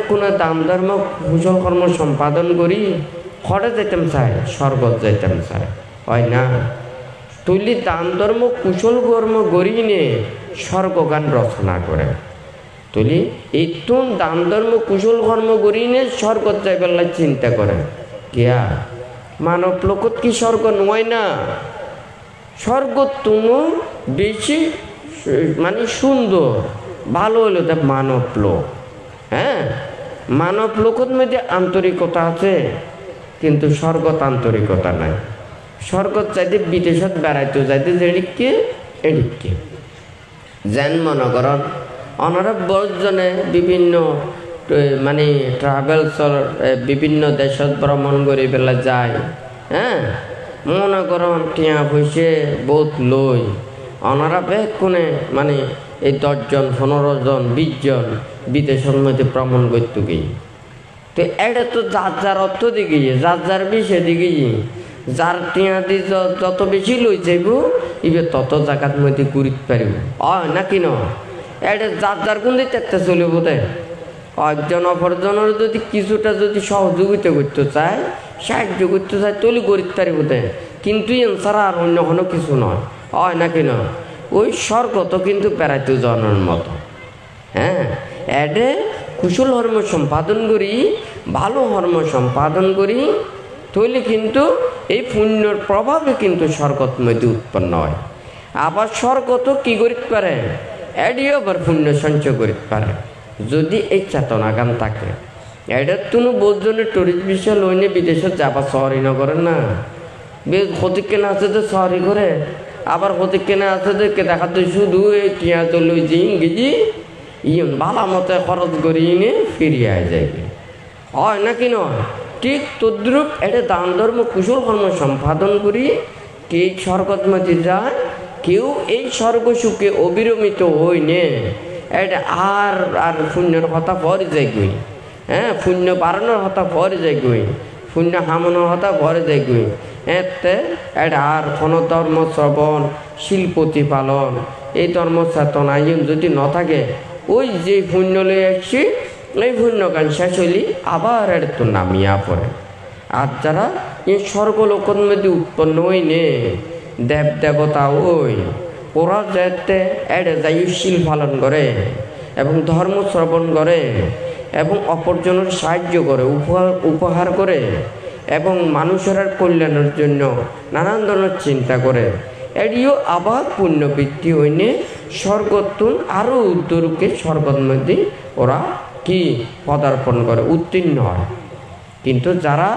কোনো দাম ধর্ম কুশল কর্ম সম্পাদন করি খড়ে যেতাম চাই স্বর্গত যেতাম চাই হয় না তুলি দান ধর্ম কুশল কর্ম করি নে স্বর্গগান রচনা করে তুলি এই তুন দান ধর্ম কুশল কর্ম করি নে স্বর্গত যাইবার চিন্তা করে কিয়া মানব লোকত কি স্বর্গ নয় না স্বর্গ তুমু বেশি মানে সুন্দর ভালো হলো তা মানব লোক হ্যাঁ মানব লোকের মধ্যে আন্তরিকতা আছে কিন্তু স্বর্গত আন্তরিকতা নাই স্বর্গত চাইতে বিদেশত বেড়াইতে যাইতে এদিকে যেন মনে করেন অনারা বড়জনে বিভিন্ন মানে ট্রাভেলসর বিভিন্ন দেশত ভ্রমণ করে বেলা যায় হ্যাঁ মনে করেন টিয়া পয়সে বহুত লই অনারা বেশ কোনে মানে এই 10 জন 15 জন 20 জন বিদেশের মধ্যে ভ্রমণ করতে গিয়ে তো এটা তো যার অর্থ দিকে যার বিষয় দিকে যার টিয়া দিয়ে যত বেশি লই যাইব এবার তত জায়গার মধ্যে ঘুরিতে পারিব নাকি ন এটা যার কোন দিকে একটা চলিব তাই একজন অপরজনের যদি কিছুটা যদি সহযোগিতা করতে চায় সাহায্য করতে চায় তলি করিতে পারিব তাই কিন্তু এছাড়া আর অন্য কোনো কিছু নয় নাকি ন ওই স্বর্গত কিন্তু বেড়াইতে জনের মতো হ্যাঁ এডে কুশল কর্ম সম্পাদন করি ভালো কর্ম সম্পাদন করি তৈলে কিন্তু এই পুণ্যর প্রভাবে কিন্তু স্বর্গত মধ্যে উৎপন্ন হয়। আবার স্বর্গত কি করিতে পারে, এডিও আবার পুণ্য সঞ্চয় করিতে পারে যদি এই চেতনা গান থাকে। এটার তুনো বোধজনের টুরিস্ট বিষয় লইনে বিদেশত যাবা শহরই নগরে না, হতিক কেনা আছে যে শহরই করে, আবার হতিক কেনা আছে যে কে দেখা তুই শুধু এই টিয়া তো লই যে ইংরেজি ইন ভালো মতো খরচ করি নে ফিরিয়ে যাইবে, হয় নাকি নয়? ঠিক তদ্রুপ এটা দান ধর্ম কুশল কর্ম সম্পাদন করি কে স্বর্গত মধ্যে যায়। কেউ এই স্বর্গ সুখে অবিরমিত হই নে, এটা আর আর পুণ্যের কথা পরে যায় গই, হ্যাঁ পুণ্য বাড়ানোর কথা পরে যায় গই, পুণ্য হামানোর কথা পরে যায় গই। এতে এটা আর কোনো ধর্ম শ্রবণ শিল প্রতিপালন এই ধর্ম চেতনা যদি ন থাকে, ওই যে পুণ্য লয়ে আসছি এই পুণ্য গান শেষ হইলি আবার এর তো নামিয়া পড়ে। আর যারা এই স্বর্গলোকের মধ্যে উৎপন্ন হই নে দেব দেবতা ওই ওরা যাতে এড়ে দায়ুশীল পালন করে এবং ধর্ম শ্রবণ করে এবং অপরজনের সাহায্য করে, উপহার করে এবং মানুষের কল্যাণের জন্য নানান ধরনের চিন্তা করে, এটিও আবার পুণ্যবৃত্তি হইনে স্বর্গতুন আরও উত্তরকে স্বর্গের মধ্যে ওরা কি পদার্পণ করে উত্তীর্ণ হয়। কিন্তু যারা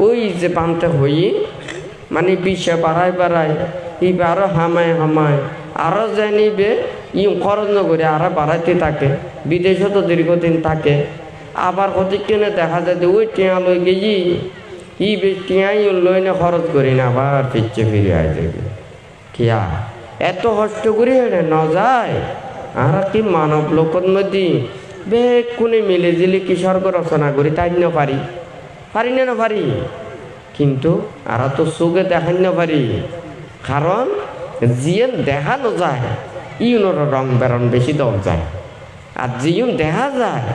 ওই যে পান্তে হই মানে বিষে বাড়ায় বাড়ায় ইবে আরো হামায় হামায় আরো জানিবে ই খরচ নগরে আরো বাড়াইতে থাকে, বিদেশে তো দীর্ঘদিন থাকে। আবার হতে কেনে দেখা যায় যে ওই টিয়া লই গেছি ই বেশ টিয়াই লই না খরচ করি না আবার ফিরছে ফিরে আয় যাবে কিয়া এত কষ্ট করি হেঁটে ন যায়। আর কি মানব লোকের মধ্যে বেকুনে মিলে জিলে কি স্বর্গ রচনা করি তাই না পারি, পারি না পারি, কিন্তু আর তো চোখে দেখাই না পারি, কারণ জিয়েন দেখানো যায় ইউনোর রং বেরং বেশি দর যায়, আর জিউন দেখা যায়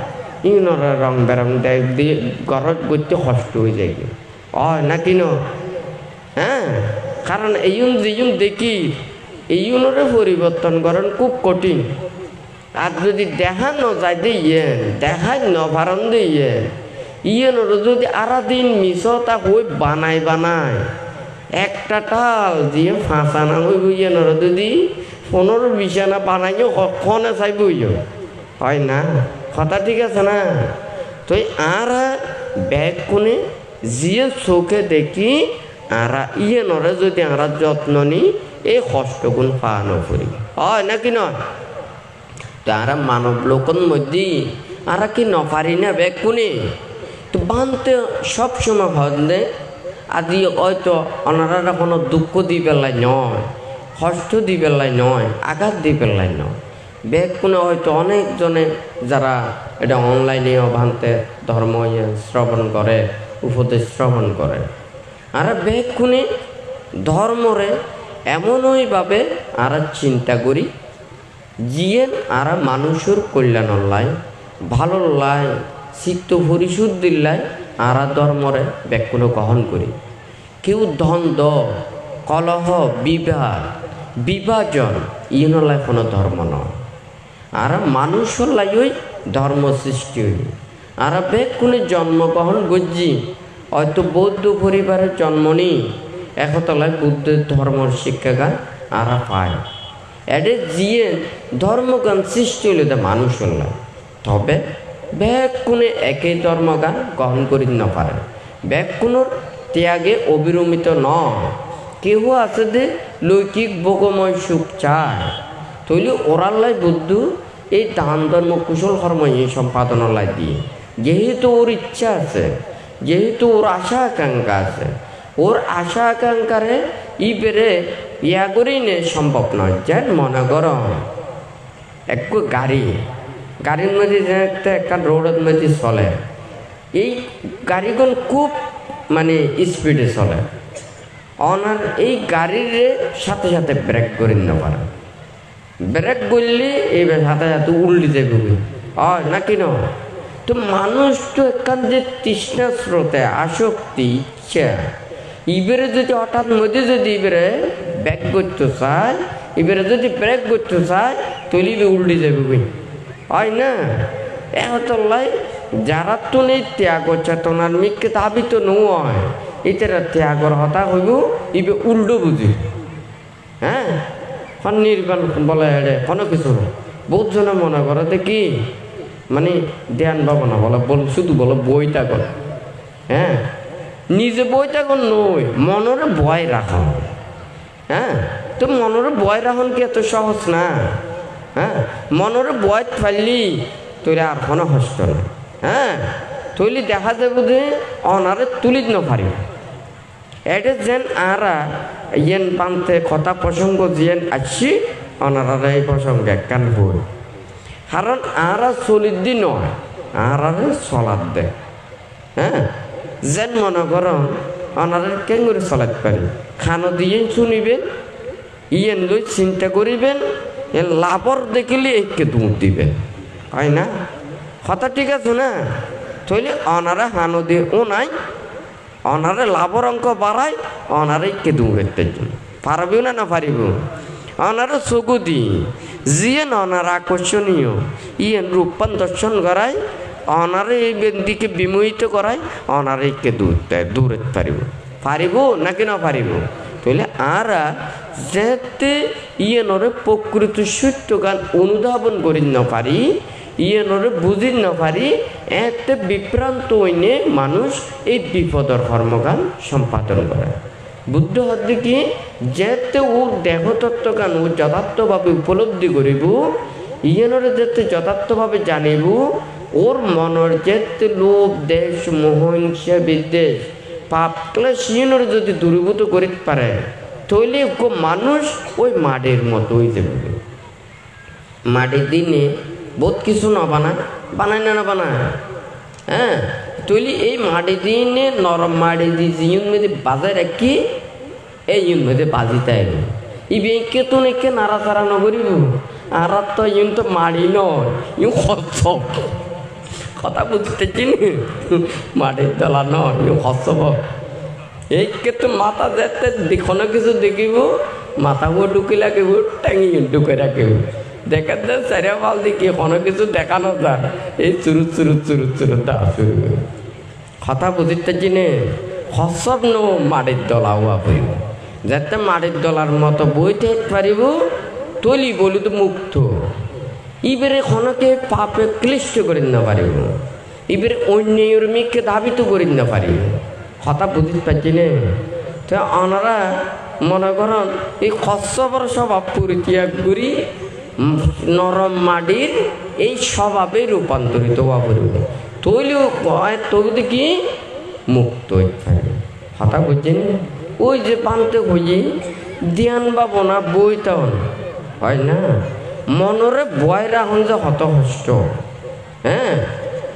ইউনোর রং বেরং দিয়ে গরজ করতে কষ্ট হয়ে যায় নাকি ন? হ্যাঁ, কারণ এইউন জিউন দেখি এইউনরে পরিবর্তন করেন খুব কঠিন। আর যদি দেখানো যায় দিয়ে দেখাই ন ভারণ দিয়ে ইয়েনর যদি আরা দিন মিশতা হই বানাই বানায় একটা টাল দিয়ে ফাঁসানা হইব ইয়েনর যদি 15-20 আনা বানাইও কখনে চাইব হয় না, কথা ঠিক আছে না? তো আর ব্যাগ কোনে জিয়ে চোখে দেখি আর ইয়েনরে যদি আমরা যত্ন নিই এই কষ্টগুণ পানো করি, হয় নাকি নয়? তারা মানব লোকের মধ্যে আর কি নপারি না ব্যাগ কোনে তো বানতে সবসময় হদে আদি হয়তো ওনারা কোনো দুঃখ দি পেলাই নয়, কষ্ট দি পেলাই নয়, আঘাত দি পেলাই নয়। ব্যাগ কোনে হয়তো অনেকজনে যারা এটা অনলাইনেও ভানতে ধর্ম শ্রবণ করে উপদেশ শ্রবণ করে, আর ব্যাগ কোনে ধর্মরে এমনইভাবে আর চিন্তা করি জিয়েন আর মানুষের কল্যাণ লাই ভালো লাই চিত্ত পরিশুদ্ধির লাই আর ধর্মরে ব্যাকুল গ্রহণ করি। কেউ দ্বন্দ্ব কলহ বিবাদ বিভাজন ইনলাই কোনো ধর্ম নয়, আর মানুষের লাই ধর্ম সৃষ্টি হই। আর ব্যাকুলে জন্মগ্রহণ করছি হয়তো বৌদ্ধ পরিবারের জন্ম নিই একতলায় বুদ্ধের ধর্মর শিক্ষাগান আর পায় এডে জিয়ে ধর্মগান সৃষ্টি হইলে তো মানুষের লাই। তবে ব্যাকুনে একই ধর্মগান গ্রহণ করি না পারে, ব্যাকুণর ত্যাগে অবিরমিত নয়। কেউ আছে যে লৌকিক ভোগময় সুখ চায়, তৈলে ওরার লাই বুদ্ধ এই দান ধর্ম কুশল কর্ম সম্পাদনের লাই দিয়ে, যেহেতু ওর ইচ্ছা আছে, যেহেতু ওর আশা আকাঙ্ক্ষা আছে, ওর আশা আকাঙ্ক্ষারে ই পেরে ইয়া করেই নে সম্ভব নয়। যেন মনে কর এক গাড়ির মধ্যে একটা রোডের মধ্যে চলে, এই গাড়িগুলো খুব মানে স্পিডে চলে, ওনার এই গাড়ির সাথে সাথে ব্রেক করে নিতে পারে, ব্রেক করলে এই সাথে সাথে উল্টে যাবে নাকি ন? তো মানুষ তো এখান যে তৃষ্ণা স্রোতে আসক্তি ইচ্ছা ইবারে যদি হঠাৎ মধ্যে যদি এবারে ব্যাক করতে চায়, এবারে যদি ব্রেক করতে চায় তৈলি উল্টে যাবে হয় না? এতলাই যারা তো নেই ত্যাগ চেতনার মিকে দাবি তো নয়, ইতারা ত্যাগর হতা হইব ইবে উল্টো বুঝি হ্যাঁ নির্বাণ বলে হেডে কোনো কিছু না বহুত জনে মনে করে কি মানে ধ্যান পাবো না বলে শুধু বলো বইটা কর হ্যাঁ নিজে বইটা কর নই মনরে ভয় রাখো হ্যাঁ তো মনরে ভয় রাখন কি এত সহজ না হ্যাঁ মনরে ভয় ফেললি তোরা আর কোনো হস্ত না হ্যাঁ তৈলি দেখা যাবে যে অনারে তুলিত ন পারি এটা যেন আরা ইয়েন পান্তে কথা প্রসঙ্গ যেন আসছি অনারা এই প্রসঙ্গে কান বই কারণ আরা চলিত দিন নয় আরারে চলাত দে হ্যাঁ যেন মনে করো অনারে কেন করে চলাতে পারি খানো দিয়ে শুনিবেন ইয়েন লই চিন্তা করিবেন এ লাভর দেখিলে একে দুধ দিবেন হয় না কথা ঠিক আছে না তৈলে অনারা হানো দিয়ে ও নাই অনারে লাভর অঙ্ক বাড়ায় অনারে কে দুধের জন্য পারবেও না পারিব অনারে চকু দি যিয়ে অনার আকর্ষণীয় ইয়েন রূপান দর্শন করায় অনারে এই দিকে বিমোহিত করায় অনারে কে দূর দেয় দূরে পারিব নাকি না পারিব তাহলে আরা যেতে ইয়েনরে প্রকৃত সত্য গান অনুধাবন করি না পারি ইয়েনরে বুঝি না পারি এতে বিভ্রান্ত হইনে মানুষ এই বিপদর কর্মগান সম্পাদন করে বুদ্ধ হচ্ছে কি যেতে ও দেহতত্ত্ব গান ও যথার্থভাবে উপলব্ধি করিব ইয়েনরে যেতে যথার্থভাবে জানিব ওর মনের যেতে লোভ দেশ মোহ হিংসা বিদ্বেষ পাপ ক্লেশ ইয়েনরে যদি দূরীভূত করিতে পারে তাহলে মানুষ ওই মাটির মতো হয়ে যাবে মাটির দিনে বহুত কিছু না বানায় না বানায় হ্যাঁ তৈলি এই মাটি দিনে নরম মাটি দিয়ে ইউন মেয়েদে বাজায় রাখি এই ইউন মেয়েদে বাজিতে আইব ইবে কে তো নাকি নাড়াচাড়া নকরিব আর তো ইউন তো মাড়ি নয় ইউ হস্তব কথা বুঝতেছি মাটির তলা নয় ইউ হস্তব এই কে তো মাথা যেতে কোনো কিছু দেখিব মাথাও ঢুকি লাগিব টাঙি ঢুকে রাখিব দেখা যায় চারিয়া ভাল দেখি কোনো কিছু দেখানো যায় এই চুরু চুরু চুরু চুরু দা শুরু কথা বুঝতেছি নে হসব ন মাটির দলা হওয়া পারিব যাতে মাটির দলার মতো বইতে পারিব তলি বলি তো মুক্ত ইবেরে খনকে পাপে ক্লিষ্ট করি না পারিব ইবেরে অন্যের মেয়েকে ধাবিত করি না পারিব কথা বুঝতে পারছি নে তো ওনারা মনে করেন এই খসবর স্বভাব পরিত্যাগ করি নরম মাটির এই স্বভাবে রূপান্তরিত হওয়া পড়বে তৈলেও তৈরি কি মুক্ত হইতে পারে কথা বুঝছেন ওই যে পান্তে হই ধ্যান ভাবনা বইতাম হয় না মনরে ভয় রাখুন যে হত কষ্ট হ্যাঁ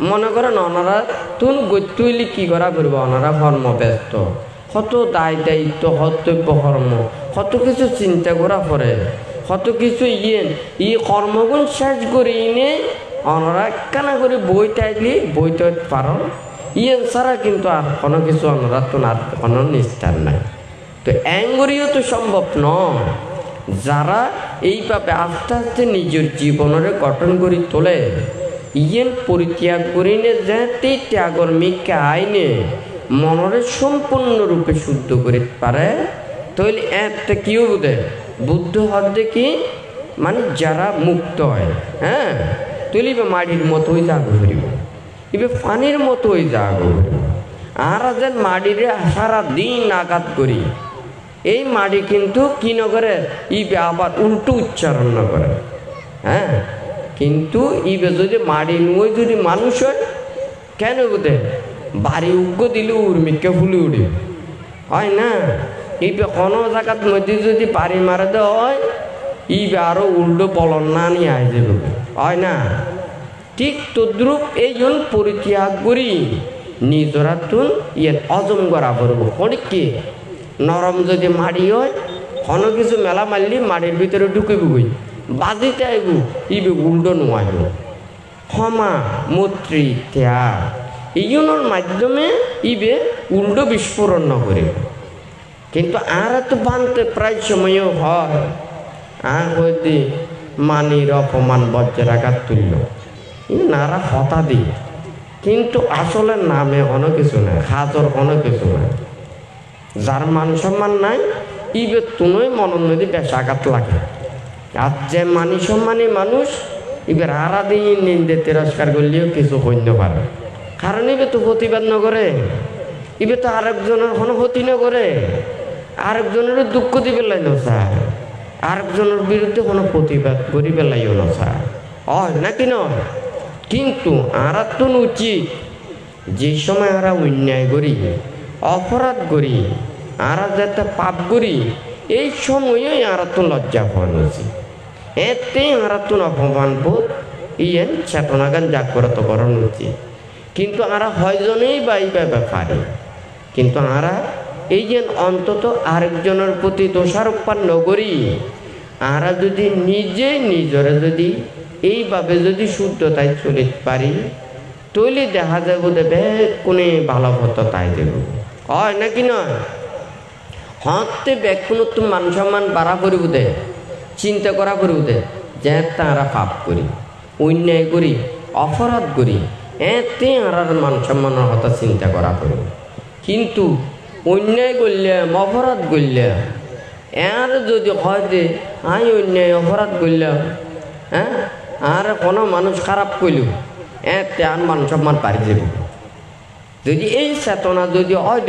মনে করেন ওনারা তুন গত্যইলি কি করা করব ওনারা কর্ম ব্যস্ত কত দায় দায়িত্ব কর্তব্য কর্ম কত কিছু চিন্তা করা পড়ে কত কিছু ই কর্মগুণ শেষ করে ইনে ওনারা কেনা করে বইটাইলি বইতে পারো ইয়েন ছাড়া কিন্তু আর কোনো কিছু ওনারা তো আর কোনো নিস্তার নাই তো অ্যাঙ্গরিও তো সম্ভব নয় যারা এইভাবে আস্তে আস্তে নিজের জীবনের গঠন করে তোলে ইয়েন পরিত্যাগ করিনে যেতে ত্যাগর মিকে আইনে মনরে সম্পূর্ণরূপে শুদ্ধ করে পারে তাহলে একটা কিও বোধে বুদ্ধ হতে কি মানে যারা মুক্ত হয় হ্যাঁ তাহলে এবার মাটির মতোই জাগ করিব এবার পানির মতোই জাগ করিব আর যেন মাটিরে সারা দিন আঘাত করি এই মাটি কিন্তু কি নকরে ইবে আবার উল্টো উচ্চারণ না করে হ্যাঁ কিন্তু ইবে যদি মাটি নয় যদি মানুষ হয় কেন বোধে বাড়ি উগ্র দিলে উর্মিকে ফুলে উঠে হয় না ইবে কোনো জায়গার মধ্যে যদি বাড়ি মারা দেওয়া হয় ইবে আরো উল্টো বলন না নিয়ে আয় যাবে হয় না ঠিক তদ্রুপ এই জন পরিত্যাগ করি নিজরা তুন ইয়ের অজম করা করবো কি নরম যদি মাটি হয় কোনো কিছু মেলা মারলি মাটির ভিতরে ঢুকিব গই বাজিতে আইব ইবে উল্টো নোয়াইব ক্ষমা মৈত্রী ত্যাগ এইগুলোর মাধ্যমে ইবে উল্টো বিস্ফোরণ ন করিব কিন্তু আর তো বানতে প্রায় সময়ও হয় আর হইতে মানির অপমান বজ্রাঘাত তুলল নারা হতা দি কিন্তু আসলে নামে কোনো কিছু নাই হাজর কোনো কিছু নাই যার মান সম্মান নাই ইবে তুনই মনের মধ্যে বেশ আঘাত লাগে। আর যে মানি সম্মানী মানুষ এবার আরাদিন নিন্দে তিরস্কার করলেও কিছু হইতে পারে, কারণ এবে তো প্রতিবাদ নকরে, এবে তো আরেকজনের কোনো ক্ষতি নকরে, আরেকজনের দুঃখ দিবে লাই নচায়, আরেকজনের বিরুদ্ধে কোনো প্রতিবাদ করি পেলাইও নচায়, হয় নাকি নয়? কিন্তু আর তো উচিত যে সময় আমরা অন্যায় করি, অপরাধ করি, আর যাতে পাপ করি, এই সময়ই আর তো লজ্জা পাওয়া উচিত। এতে আর তো অপমান বোধ ইয়েন চেতনাগান জাগ্রত করানো উচিত। কিন্তু আমরা হয়জনেই বাইবে পারি, কিন্তু আমরা এই যে অন্তত আরেকজনের প্রতি দোষারোপ নগরী, আমরা যদি নিজে নিজরে যদি এইভাবে যদি শুদ্ধতায় চলিতে পারি, তৈলে দেখা যাবো দেবে কোনে ভালো হতো তাই দেব, হয় নাকি নয়? হতে ব্যাকুণ তো মান সম্মান বাড়া করিব দে, চিন্তা করা করিব দে যে তারা পাপ করি, অন্যায় করি, অপরাধ করি, এতে আর মান সম্মানের কথা চিন্তা করা করি। কিন্তু অন্যায় করলাম, অপরাধ করলাম, আর যদি হয় যে আমি অন্যায় অপরাধ করলাম, হ্যাঁ, আর কোনো মানুষ খারাপ করল, এতে আর মান সম্মান পারি যাব। যদি এই চেতনা যদি হয়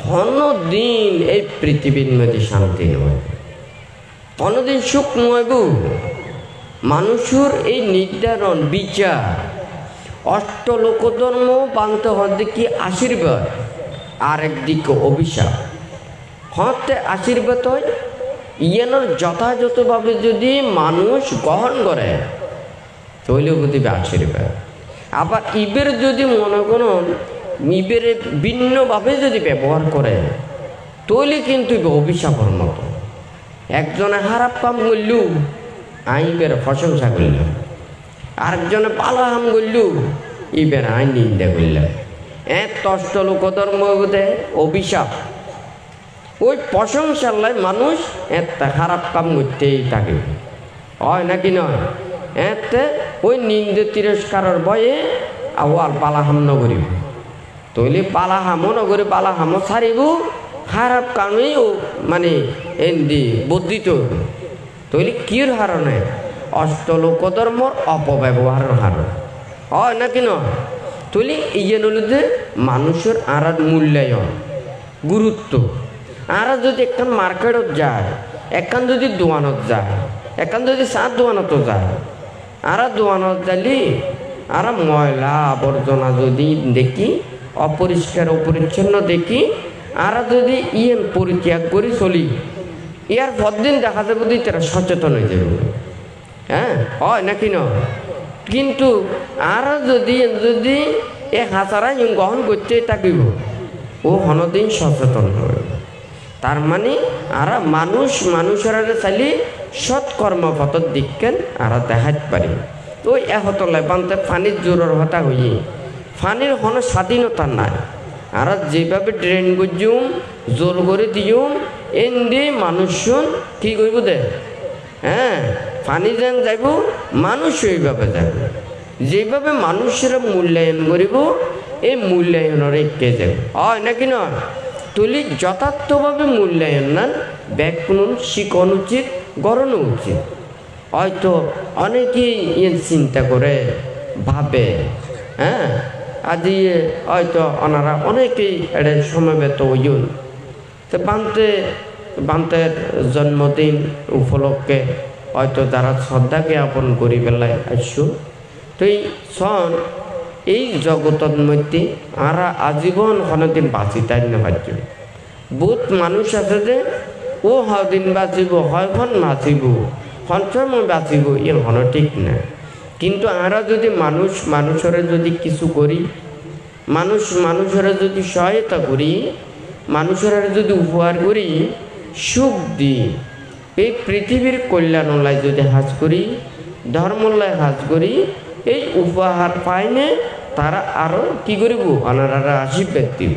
কোনদিন এই পৃথিবীর মধ্যে শান্তি নয়, কোনদিন সুখ নয় গো। মানুষের এই নির্ধারণ বিচার অষ্টলোকধর্ম বানতে হতে কি আশীর্বাদ, আর একদিকে অভিশাপ। হতে আশীর্বাদ হয় ইয়ানোর যথাযথভাবে যদি মানুষ গ্রহণ করে তৈলেও দিবে আশীর্বাদ। আবার ইবের যদি মনে করুন ইবের ভিন্নভাবে যদি ব্যবহার করে তৈলে কিন্তু অভিশাপের মতো। একজনে খারাপ কাম করলু আইবের প্রশংসা করল, আরেকজনে পালা হাম করলু ইবের আইন নিন্দা করল। এক তষ্ট লোকধর্ম অভিশাপ। ওই প্রশংসার লাই মানুষ একটা খারাপ কাম করতেই থাকে, হয় নাকি নয়? এতে ওই নিন্দে তিরস্কারের ভয়ে আর পালা হাম নগরিব, তৈলে পালা হামও নগরে পালা হামও ছাড়িব, খারাপ কামেই মানে এন্দি বর্ধিত তৈলে কির হারণে অষ্টলোকধর্মর অপব্যবহারের হারণ, হয় নাকি নয়? তৈলে ইয়ে নলুদে মানুষের আর মূল্যায়ন গুরুত্ব। আর যদি একখান মার্কেটত যায়, একখান যদি দোকানত যায়, একখান যদি চার দোকানত যায়, আর দোকানত যালি আর ময়লা আবর্জনা যদি দেখি, অপরিষ্কার অপরিচ্ছন্ন দেখি, আর যদি ইয়েন পরিত্যাগ করে চলি, ইয়ার পরদিন দেখা যাবে যে তারা সচেতন হয়ে যাবে, হ্যাঁ, হয় নাকি নয়? কিন্তু আর যদি যদি এ হাজারাই গ্রহণ করতে থাকিব ও কোনোদিন সচেতন হবে। তার মানে আর মানুষ মানুষের চাইলে সৎকর্মপথের দিককেন আর দেখাতে পারি। তো এহতলায় বানতে পানির জোরের হতা হইয়ে পানির কোনো স্বাধীনতা নাই। আর যেভাবে ড্রেন গজুম জোর করে দিউম এন্দি মানুষজন কি করব দে, হ্যাঁ, পানি যেন যাইব মানুষ ওইভাবে যাব। যেভাবে মানুষের মূল্যায়ন করিব এই মূল্যায়নের একে যাব, হয় নাকি নয়? তুলি যথার্থভাবে মূল্যায়ন না ব্যাকুণ শিখন উচিত, গড়ানো উচিত। হয়তো অনেকেই চিন্তা করে ভাবে, হ্যাঁ, আজি হয়তো ওনারা অনেকেই এটা সমবেত হইন তো বান্তের জন্মদিন উপলক্ষে হয়তো যারা শ্রদ্ধা জ্ঞাপন করি পেলায় আসছো। তো এই সন এই জগতের মধ্যে আমরা আজীবন কোনোদিন বাঁচিতাই না পারছ। বহুত মানুষ আছে যে ও হদিন বাঁচিব, হয়খন বাঁচিব, সঞ্চয় বাঁচিব, এর কোনো ঠিক না। কিন্তু আমরা যদি মানুষ মানুষের যদি কিছু করি, মানুষ মানুষের যদি সহায়তা করি, মানুষের যদি উপহার করি, সুখ দিই, এই পৃথিবীর কল্যাণলায় যদি হাজ করি, ধর্মলায় হাজ করি, এই উপহার পাইনে তারা আরো কি করিব, ওনারা আশীর্বাদ দিব,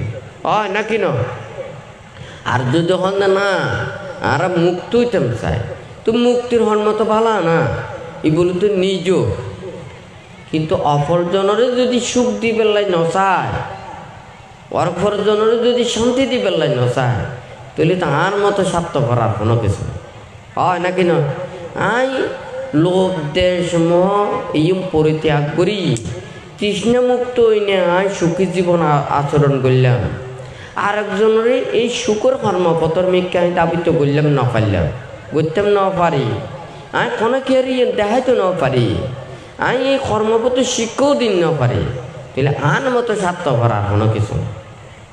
হয় নাকি ন? আর যদি হন না আর মুক্ত হইতাম চাই, তো মুক্তির হন মতো ভালো না, এগুলো তো নিজ। কিন্তু অপরজনের যদি সুখ দিবে লাই নচায় ওর পরজনের যদি শান্তি দিবে না চায় তাহলে তার মতো স্বার্থ করার কোনো কিছু হয় নাকি না। আই লোভ দেশ মোহ এই পরিত্যাগ করি তৃষ্ণামুক্ত হইনে আই সুখী জীবন আচরণ করলাম, আরেকজনের এই সুখের কর্মপত্র মিকে আমি দাবিত করলাম না পারলাম, করতাম না পারি, আমি কোনো কেয়ারি দেখাইতে না পারি, আমি এই কর্মপত্র শিক্ষাও দিন না পারি, তাহলে আন মতো স্বার্থ করার কোনো কিছু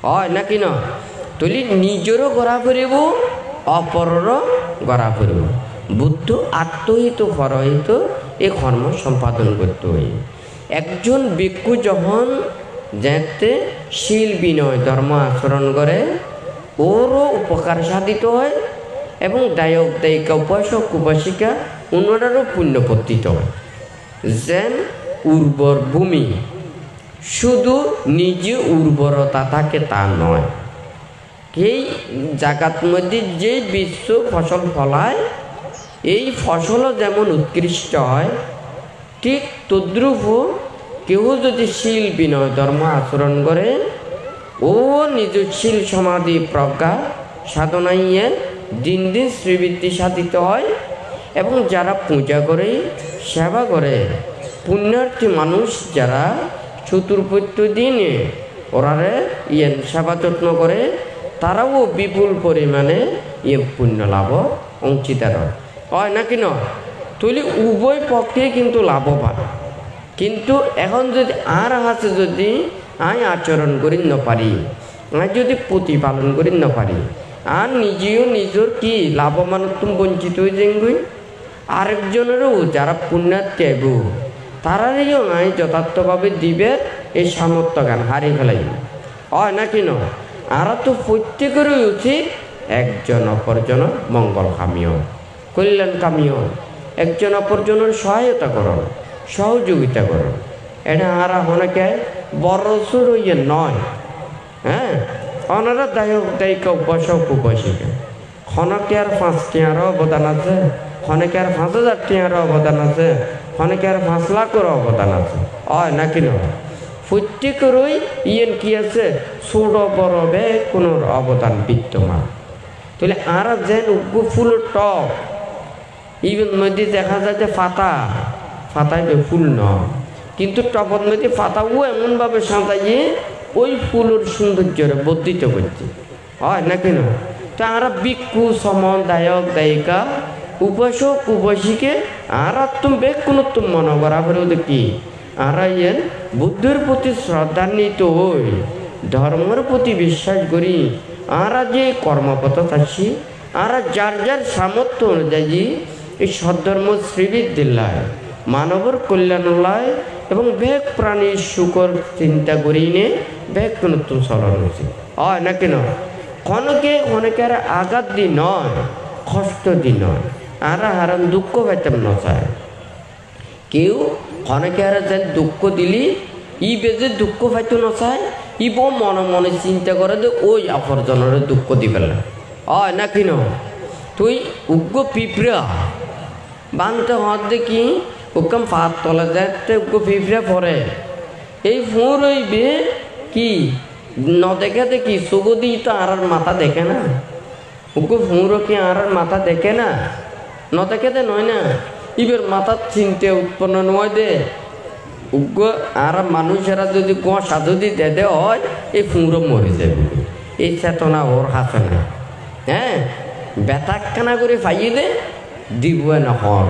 হয় নাকি না। তাহলে নিজেরও গড়া ফুরিব অপরেরও গড়া ফুরিব। বুদ্ধ আত্মহিত পরহিত এই কর্ম সম্পাদন করতে হয়। একজন ভিক্ষু যখন যাতে শীল বিনয় ধর্ম আচরণ করে ওরও উপকার সাধিত হয় এবং দায়ক দায়িকা উপাসক উপাসিকা ওনারারও পুণ্য পতিত হয়। যেন উর্বর ভূমি শুধু নিজে উর্বরতা থাকে তা নয়, এই জায়গার মধ্যে যে বিশ্ব ফসল ফলায় এই ফসলও যেমন উৎকৃষ্ট হয়, ঠিক তদ্রূপ কেউ যদি শীল বিনয় ধর্ম আচরণ করে ও নিজ শীল সমাধি প্রজ্ঞা সাধনাইয়ে দিন দিন শ্রীবৃদ্ধি সাধিত হয় এবং যারা পূজা করে সেবা করে পুণ্যার্থী মানুষ যারা চতুর্পত্য দিনে ওরারে সেবা যত্ন করে তারাও বিপুল পরিমাণে পুণ্য লাভ অংশীদার হয় নাকি নয়। তাহলে উভয় পক্ষে কিন্তু লাভবান। কিন্তু এখন যদি আর হাতে যদি আমি আচরণ করি না পারি, আমি যদি প্রতিপালন করি না পারি, আর নিজেও নিজের কি লাভবান তুমি বঞ্চিত হয়ে যাই, আরেকজনেরও যারা পুণ্যার্থী আইব তারারও আমি যথার্থভাবে দিবে এই সামর্থ্য জ্ঞান হারিয়ে ফেলাই হয় নাকি নয়। আর তো প্রত্যেকেরই উচিত একজন অপরজন মঙ্গল কামীয় কল্যাণ কামীয়, একজন অপরজনের সহায়তা করো সহযোগিতা করো। এটা আর অনেকে বড় সুর ইয়ে নয়, হ্যাঁ ওনারা দায়ক দায়িকা উপাসক উপাসিকা ক্ষণকে আর 5 টিয়ারও অবদান আছে, ক্ষণকে আর 5000 টিয়ারও অবদান আছে, ক্ষণকে আর 5 লাখের অবদান আছে হয় নাকি নয়। প্রত্যেকেরই ইয়েন কি আছে ছোট বড় বে কোনো অবদান বিদ্যমান। তাহলে আর যেন উগ্র ফুলের টপ ইভেন মধ্যে দেখা যায় যে ফাতায় ফুল নয়, কিন্তু টপের মধ্যে ফাতাও এমনভাবে সাজাইয়ে ওই ফুলের সৌন্দর্যরে বর্ধিত করছে হয় নাকি নয়। তা আর ভিক্ষু সমন দায়ক দায়িকা উপাসক উপাসিকে আর তুমি বেগ কোনো তুমি মনে করা করে কি আর ইয়েন বুদ্ধের প্রতি শ্রদ্ধান্বিত হই ধর্মের প্রতি বিশ্বাস করি আর যে কর্মপথ থাকি আর যার যার সামর্থ্য অনুযায়ী এই সদ্ধর্ম শ্রীবৃদ্ধি লায় মানবর কল্যাণ লায় এবং বেগ প্রাণীর শুকর চিন্তা করি নে বেগ কোনো তুমি চলন উচিত হয় নাকি নয়। ক্ষণকে অনেকের আঘাত দি নয় কষ্ট দি নয় আর হারান দুঃখ পাইতাম না চায় কেউ অনেকে আর যেন দুঃখ দিলি ই বেজে দুঃখ পাইতো না চায় ই বউ মনে মনে চিন্তা করে যে ওই অপরজনের দুঃখ দিবে না হয় নাকি ন। তুই উগ্র পিঁপড়া বানতে হত দেখি ওকাম পাত তলা যাতে উগ্র পিঁপড়া পরে এই ফুঁর হইবে কি ন দেখে দেখি চোখো দিই তো আর মাথা দেখে না, উগ্র ফুঁড়ো কি আর মাথা দেখে না, ন দেখে দে নয় না ইবের মাথার চিন্তা উৎপন্ন নয় দে উগ্র আর মানুষেরা যদি কোয়া সাধু দি দে হয় এই ফুঁড়ো মরে যাবে, এই চেতনা ওর হাতে না। হ্যাঁ বেতাকানা করে পাইয়ে দে দিব না হওয়ার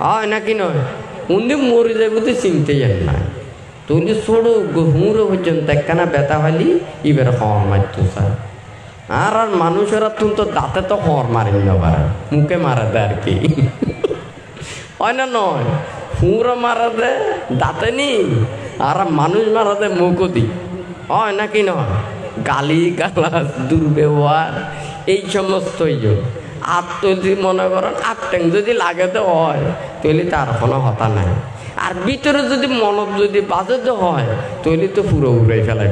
হয় নাকি নয় উনি মরে যাবে তো চিনতে যান না তুই ছোড়ো হুঁড়ো পর্যন্ত একখানা বেতা হলি এবার হওয়ার মারতো স্যার আর আর মানুষেরা তুমি তো দাঁতে তো হর মারেন না পারে মুখে মারা দেয় আর কি হয় না নয় হুঁড়ো মারা দে দাঁতে নি আর মানুষ মারা দে মুখও দি হয় নাকি নয় গালি গালাজ দুর্ব্যবহার এই সমস্তই আর যদি মনে করেন আটটাং যদি লাগে তো হয় তাহলে তার কোনো হতা নাই আর ভিতরে যদি মনত যদি বাজে হয় তাহলে তো পুরো উড়ে ফেলে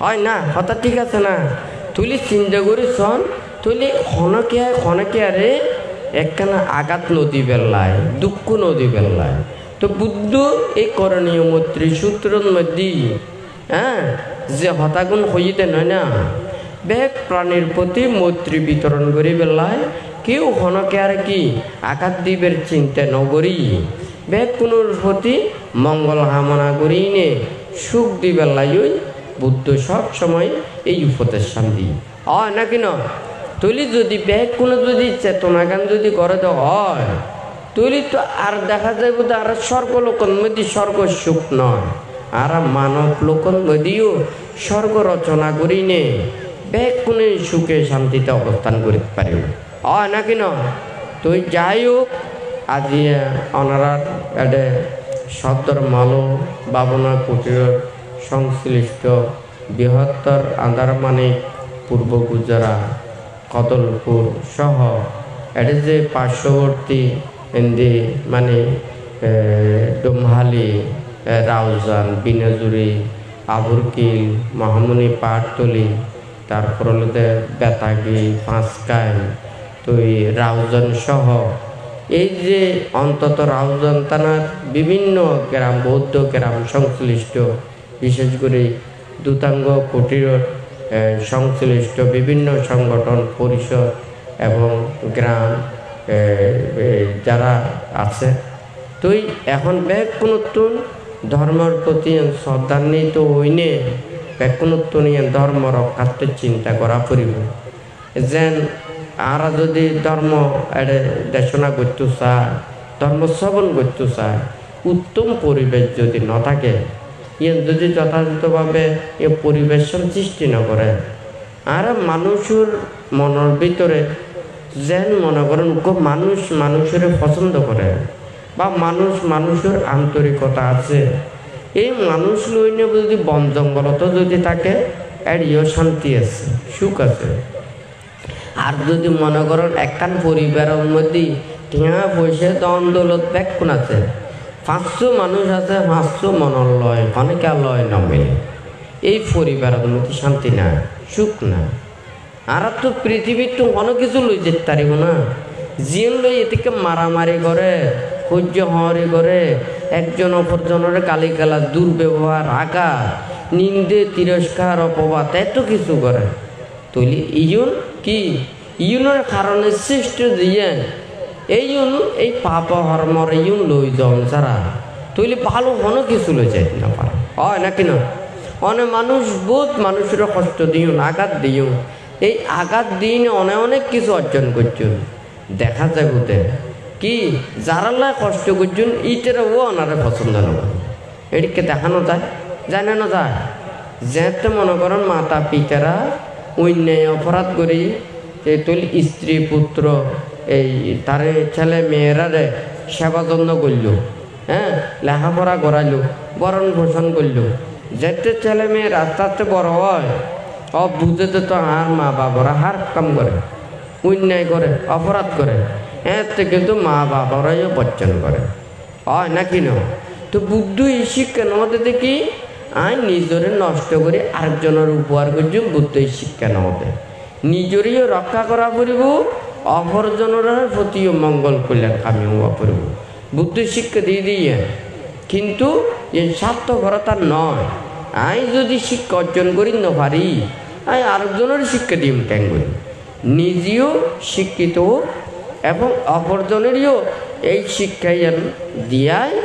হয় না হতা ঠিক আছে না তুলি চিন্তা করি শোন তুলি ক্ষণকে আরে একখানা আঘাত নদী বেলায় দুঃখ নদী বেলায় তো বুদ্ধ এই করণীয় মৈত্রী সূত্রের মধ্যে হ্যাঁ যে হতাগুণ হইতে নয় না বেগ প্রাণীর প্রতি মৈত্রী বিতরণ করি বেলায় কেউ হনকে আর কি আঘাত দিবের চিন্তা নগরী বেগ কোনোর প্রতি মঙ্গল কামনা করি নে সুখ দিবের লাই বুদ্ধ সব সময় এই উপদেশ শান্তি হয় নাকি না তৈলি যদি বেগ কোনো যদি চেতনাগান যদি করে তো হয় তৈলি তো আর দেখা যায় বোধ আর স্বর্গ লোকন মধ্যে স্বর্গ সুখ নয় আর মানব লোকন মধ্যেও স্বর্গ রচনা করি নে বেগ কোনো সুখে শান্তিতে অবস্থান করতে পারিব হয় নাকি না তুই যাই হোক আজি অনারার এডে সদর মালো বাবনা কুটির সংশ্লিষ্ট বৃহত্তর আন্দারমানিক পূর্ব গুজরাট কদলপুর সহ এটা যে পার্শ্ববর্তী হিন্দি মানে ডোমহালি রাউজান বিনাজুরি আবুরকিল মহামনি পাহাড়তলি তারপর হলো বেতাগি পাঁচকাইল তো এই রাউজান সহ এই যে অন্তত রাউজান থানার বিভিন্ন গ্রাম বৌদ্ধ গ্রাম সংশ্লিষ্ট বিশেষ করে দূতাঙ্গ কুটির সংশ্লিষ্ট বিভিন্ন সংগঠন পরিষদ এবং গ্রাম যারা আছে তুই এখন ব্যাগ নতুন ধর্মের প্রতি শ্রদ্ধান্বিত হইনে ব্যাগ নতুন ধর্ম রক্ষার্থে চিন্তা করা পড়িব যেন আর যদি ধর্ম দেশনা করতে চায় ধর্ম শ্রবণ করতে চায় উত্তম পরিবেশ যদি না থাকে যদি যথাযথভাবে এ পরিবেশ সৃষ্টি না করে আর মানুষের মনের ভিতরে যেন মনে করেন মানুষ মানুষের পছন্দ করে বা মানুষের আন্তরিকতা আছে এই মানুষ লইনে যদি বন জঙ্গলত যদি থাকে এরও শান্তি আছে সুখ আছে আর যদি মনে করেন একখান পরিবারের মধ্যে টিয়া পয়সা দ্বন্দ্বলত ব্যাকুণ আছে 500 মানুষ আছে 500 মনের লয় অনেকে লয় নমিলে এই পরিবারের মধ্যে শান্তি না সুখ না আর তো পৃথিবীর তো অনেক কিছু লই যেতে পারিব না জিন লই এদিকে মারামারি করে সহ্য হওয়ারি করে একজন অপরজনের গালি গালা দুর্ব্যবহার আঘাত নিন্দে তিরস্কার অপবাদ এত কিছু করে তৈলি ইউন কি ইউনের কারণে সৃষ্ট দিয়ে এই পাপ হরমর ইউন লই যান যারা তৈলি ভালো কোনো কিছু লই যাইতে না পারে হয় নাকি না অনেক মানুষ বহুত মানুষের কষ্ট দিও আঘাত দিও এই আঘাত দিন অনেক কিছু অর্জন করছেন দেখা যায় বুঝতে কি যারা কষ্ট করছেন ইটের ও ওনারা পছন্দ না এদিকে দেখানো যায় জানে না যায় যেতে মনে করেন মাতা পিতারা অন্যায় অপরাধ করি তৈলি স্ত্রী পুত্র এই তারে ছেলে মেয়েরারে সেবা যত্ন করল হ্যাঁ লেখাপড়া করাইল বরণ পোষণ করল যেতে ছেলে মেয়ে আস্তে আস্তে বড় হয় বুঝতে তো আর মা বাবারা হার কাম করে অন্যায় করে অপরাধ করে এতে কিন্তু মা বাবারাইও বর্জন করে হয় নাকি না তো বুদ্ধ এই শিক্ষা নতে দেখি আই নিজরে নষ্ট করে আরেকজনের উপহার করছি বুদ্ধ এই শিক্ষা নতে নিজেরও রক্ষা করা পড়ব অপরজনের প্রতিও মঙ্গল কল্যাণ কামি হওয়া পড়ব বুদ্ধ শিক্ষা দিয়ে কিন্তু এই স্বার্থপরতা নয় আই যদি শিক্ষা অর্জন করি না পারি আই আরেকজনের শিক্ষা দিম কেন করি নিজেও শিক্ষিত এবং অপরজনেরও এই শিক্ষাই দিয়ায়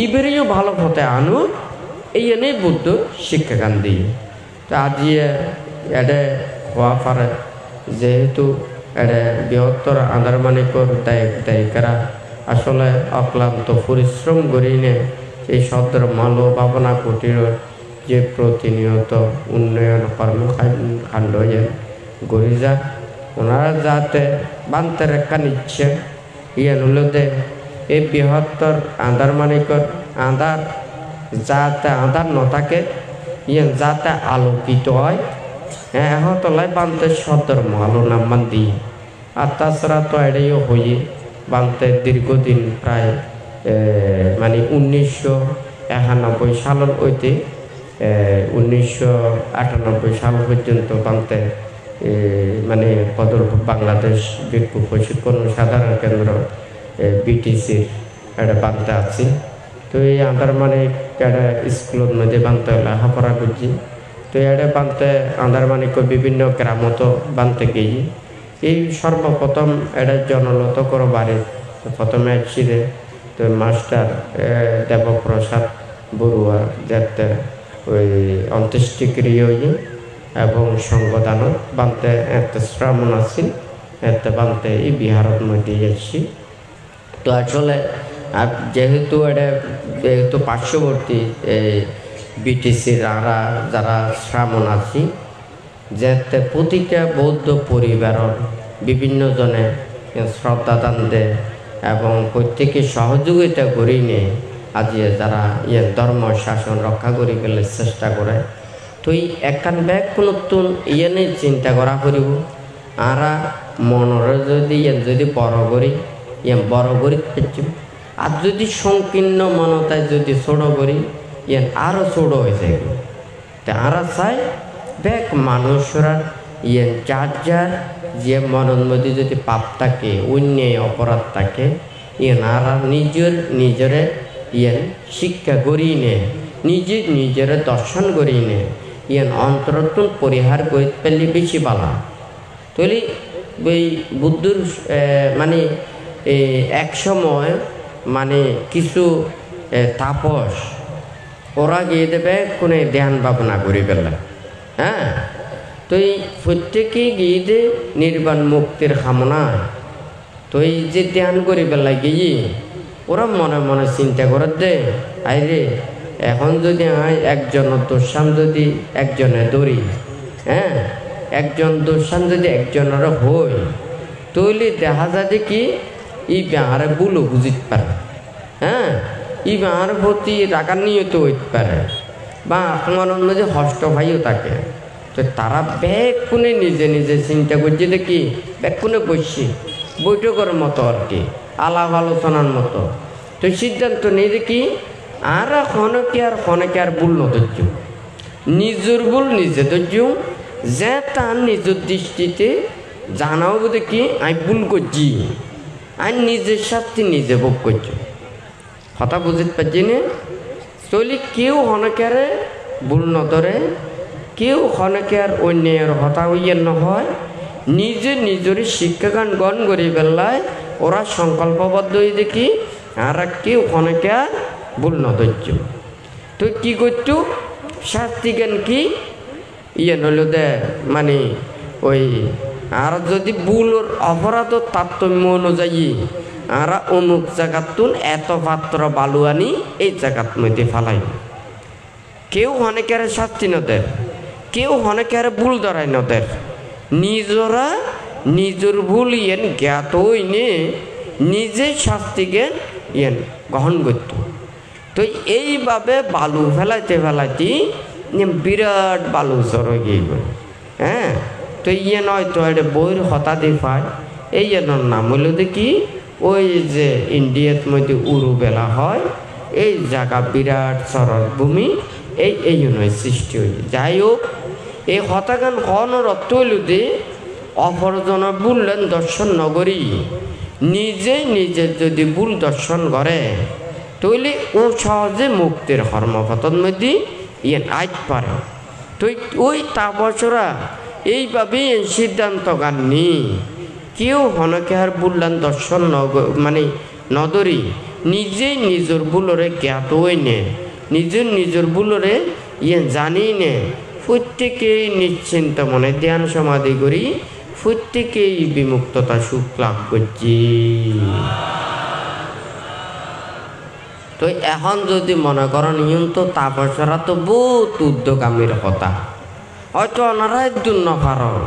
ইবেরিও ভালো পথে আনুক এই এনেই বুদ্ধ শিক্ষাগান দিয়ে তো আজি এটা হওয়া পারে যেহেতু এটা বৃহত্তর আন্দারমানিকর দায়িকারা আসলে অক্লান্ত পরিশ্রম করি নে এই সদর মালো ভাবনা কুটির যে প্রতিনিয়ত উন্নয়ন কর্মকাণ্ড গড়ি যায় ওনারা যাতে বানতে রেখা নিচ্ছে ইয়ান হলো দে এই বৃহত্তর আন্দারমানিকর আন্ধার যাতে আন্ধার ন থাকে ইয়ান যাতে আলোকিত হয় হ্যাঁ এখন তলায় বানতে সদর আলো নাম্মান দিই আর তাছাড়া তো এটাইও হয়ে বানতে দীর্ঘদিন প্রায় মানে 1991 সালের হইতে 1998 সাল পর্যন্ত বানতে মানে কদলপুর বাংলাদেশ ভিক্ষু প্রশিক্ষণ সাধারণ কেন্দ্র বিটিসির একটা বানতে আছি তো এই আন্দার মানে একটা স্কুলের মধ্যে বানতে লেখাপড়া করছি তো এড়ে বানতে আন্দারমানিক বিভিন্ন গ্রামত বানতে গিয়ে এই সর্বপ্রথম এটা জনলত করো বাড়ি প্রথমে আসছিলে তো মাস্টার দেবপ্রসাদ বড়ুয়া যাতে ওই অন্ত্যেষ্টিক্রিয়া এবং সংগদানত বানতে একটা শ্রামণ আছিল এতে বানতে এই বিহারত মধ্যে যাচ্ছি তো আসলে যেহেতু পার্শ্ববর্তী বিটিসির যারা শ্রামণ আছি যাতে প্রতিটা বৌদ্ধ পরিবারের বিভিন্ন জনে শ্রদ্ধা দান দেয় এবং প্রত্যেকে সহযোগিতা করি নিয়ে আজ যারা ধর্ম শাসন রক্ষা করি গেলে চেষ্টা করে তো এই একখান ব্যাগ নতুন নিয়ে চিন্তা করা করিব আর মনের যদি বড় করি বড় করি আর যদি সংকীর্ণ মনতায় যদি ছোট করি আরও ছোট হয়ে যায় তারা চায় ব্যাগ মানুষরা যার যার যে মনের মধ্যে যদি পাপ থাকে অন্যায় অপরাধ থাকে আর নিজরে শিক্ষা করি নে নিজের দর্শন করি নে অন্তরতুন পরিহার করে পেলে বেশি ভালো তৈলি ওই বুদ্ধর মানে এক সময় মানে কিছু তাপস ওরা গিয়ে দেবে কোনো ধ্যান ভাবনা করি পেলে হ্যাঁ তো এই প্রত্যেকেই গিয়ে দে নির্বাণ মুক্তির কামনা তো এই যে ধ্যান করি পেলা গিয়ে ওরা মনে মনে চিন্তা করে দে আইরে এখন যদি একজনের দোষাম যদি একজনে ধরি হ্যাঁ একজন দোষাম যদি একজনের হই তাহলে দেখা যায় যে কি এই ব্যাহারে ভুলও বুঝতে পারে হ্যাঁ এই ব্যাহার প্রতি রাখার নিয়ত হইতে পারে বা আপনার মধ্যে হষ্ট ভাইও থাকে তো তারা ব্যাগ কোনে নিজে নিজে চিন্তা করছে দেখি ব্যাগ কোনে বসছি বৈঠকের মতো আর কি আলাপ আলোচনার মতো তো সিদ্ধান্ত নেই দেখি আর ক্ষণকে আর ভুল নধৈর্য নিজের ভুল নিজে ধৈর্য যে তার নিজের দৃষ্টিতে জানাও দেখি আমি ভুল করছি আমি নিজের শাস্তি নিজে ভোগ করছি কথা বুঝতে পারছি না চলি কেউ হনকারে ভুল নধরে কেউ হনকার অন্যায়ের হতা হইয়া নহয় নিজে নিজের শিক্ষাগান গণ করি বেলায় ওরা সংকল্পবদ্ধ হয়ে দেখি আর কেউ হনকার ভুল নধৈর্য তো কি করতো শাস্তি জ্ঞান কি নইল দে মানে ওই আর যদি ভুলোর অপরাধ তারতম্য অনুযায়ী আর অমুক জায়গাতুন এত পাত্র বালু আনি এই জায়গার মধ্যে ফালাই কেউ অনেকের শাস্তি নদের কেউ অনেকের ভুল ধরাই নদের নিজরা নিজের ভুল জ্ঞাত হইনে নিজে শাস্তি জ্ঞান গ্রহণ করত তো এইভাবে বালু ফেলাইতে বিরাট বালু চর গিয়ে হ্যাঁ তো নয় তো এটা বইয়ের হতাদি পায় এই নাম হইল দেখি ওই যে ইন্ডিয়ার মধ্যে উরু বেলা হয় এই জায়গা বিরাট চরর ভূমি এই নয় সৃষ্টি হয়ে যাই হোক এই হতাগান হওয়ানোর অর্থ হইল যে অপরজনের ভুললেন দর্শন নগরী নিজের যদি ভুল দর্শন করে তাহলে ও সহজে মুক্তির কর্মপথের মধ্যে আইত পারে তো ওই তাপসরা এইভাবে সিদ্ধান্ত গাননি কেউ হনকে আর ভুললেন দর্শন মানে নদরি নিজের ভুলরে জ্ঞাত হই নে নিজের ভুলরে জানি নে প্রত্যেকেই নিশ্চিন্ত মনে ধ্যান সমাধি করি প্রত্যেকেই বিমুক্ততা সুখ লাভ করছি তো এখন যদি মনে করেন তো তাপসরা তো বহুত উদ্যোগামীর কথা হয়তো ওনারাই দূর না পারেন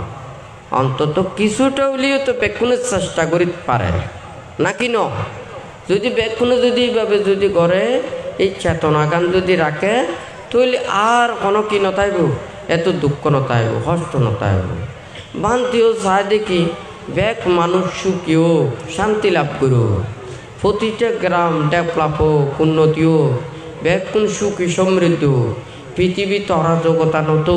অন্তত কিছুটা হলেও তো বেকুনের চেষ্টা করিতে পারে নাকি ন যদি বেকুনে যদি এইভাবে যদি করে এই চেতনা গান যদি রাখে তাহলে আর কোনো কি নতাইব এত দুঃখ নতাইব কষ্ট নতাইব বান্তিও চাই দেখি ব্যাগ মানুষ সুখীও শান্তি লাভ করো প্রতিটা গ্রাম ডেভেলপ হোক উন্নতি হোক ব্যাগ কোন সুখী সমৃদ্ধ পৃথিবী অরাজকতা নত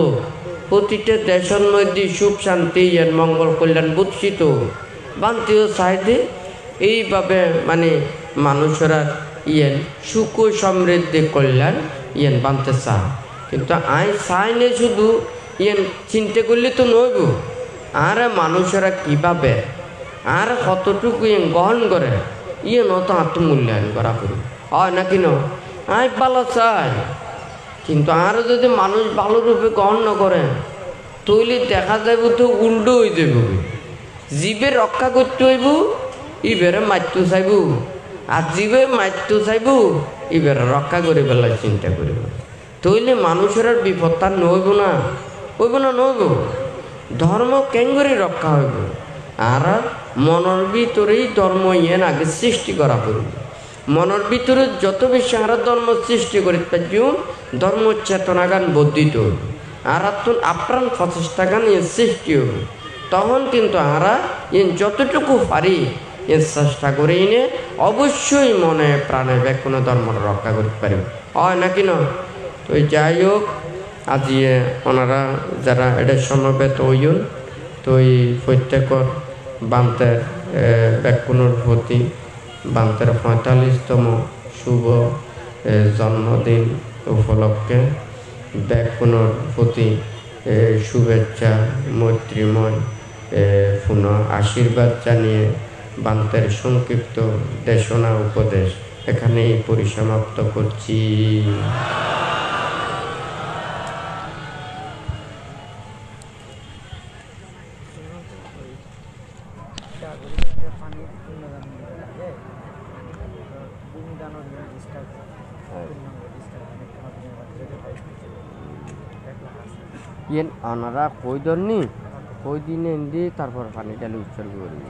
প্রতিটা দেশের মধ্যে সুখ শান্তি মঙ্গল কল্যাণ বুঝিত বান্তিও চাই দে এইভাবে মানে মানুষরা সুখ সমৃদ্ধি কল্যাণ বানতে চা কিন্তু আই চাই নে শুধু ইয়ে চিন্তা করলে তো নইব আর মানুষেরা কীভাবে আর কতটুকু গ্রহণ করে ইয়ে নত আত্মমূল্যায়ন করা করি হয় নাকি ন আই ভালো চাই কিন্তু আর যদি মানুষ ভালো রূপে গ্রহণ না করে তৈলে দেখা যাইব তো উল্টো হয়ে যাব জীবে রক্ষা করতে হইব ইবেরে মারতে চাইব আর জীবে মারতে চাইব ইবেরে রক্ষা করে বেলা চিন্তা করিব তৈলে মানুষের আর বিপদটা নইব না নইব ধর্ম কেঙ্গরি রক্ষা হইব আর মনের ভিতরেই ধর্ম ইয়েন আগে সৃষ্টি করা করব মনের ভিতরে যত বেশি আর ধর্ম সৃষ্টি করি ধর্ম চেতনা গান বর্ধিত হইব আর আপ্রাণ প্রচেষ্টা গান ইয়ে সৃষ্টি হইব তখন কিন্তু আরা ইন যতটুকু পারি ইন চেষ্টা করে ইনে অবশ্যই মনে প্রাণে কোনো ধর্ম রক্ষা করতে পারিব হয় নাকি না তো যাই হোক আজি ওনারা যারা এটা সমবেত হইন তো এই প্রত্যেকর বান্তের ব্যাকুণর প্রতি বান্তের ৪৫তম শুভ জন্মদিন উপলক্ষে ব্যাকুণর প্রতি শুভেচ্ছা মৈত্রীময় পুনঃ আশীর্বাদ জানিয়ে বান্তের সংক্ষিপ্ত দেশনা উপদেশ এখানেই পরিসমাপ্ত করছি। ইয়েন আনারা কই ধরনি কই দিনে এনে তারপর পানি ডালে উৎসর্গ করব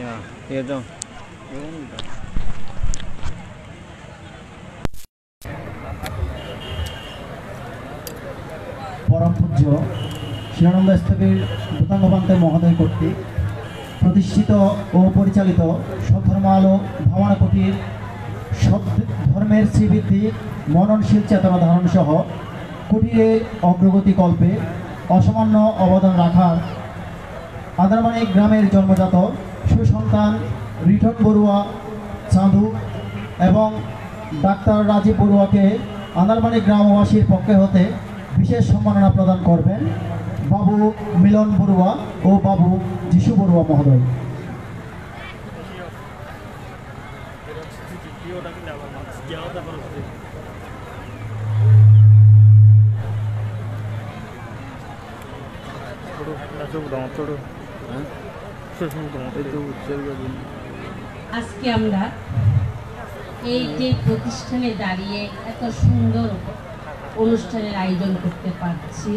Ya, ya dong. পরম পূজ্য শিরানন্দ স্থবির ভূতাঙ্গপান্তের মহোদয় কর্তৃক প্রতিষ্ঠিত ও পরিচালিত সদ্ধর্ম আলো ভাবনা কুটির ধর্মের শ্রীবৃদ্ধি মননশীল চেতনা ধারণ সহ কুটিরের অগ্রগতি কল্পে অসামান্য অবদান রাখার আদারমানিক গ্রামের জন্মজাত সুসন্তান রিঠন বড়ুয়া চাঁদু এবং ডাক্তার রাজীব বড়ুয়াকে আদারমানিক গ্রামবাসীর পক্ষে হতে বিশেষ সম্মাননা প্রদান করবেন বাবু মিলন বড়ুয়া ও বাবু যিশু বড়ুয়া মহোদয়। আজকে আমরা এই যে প্রতিষ্ঠানে দাঁড়িয়ে এত সুন্দর অনুষ্ঠানের আয়োজন করতে পারছি।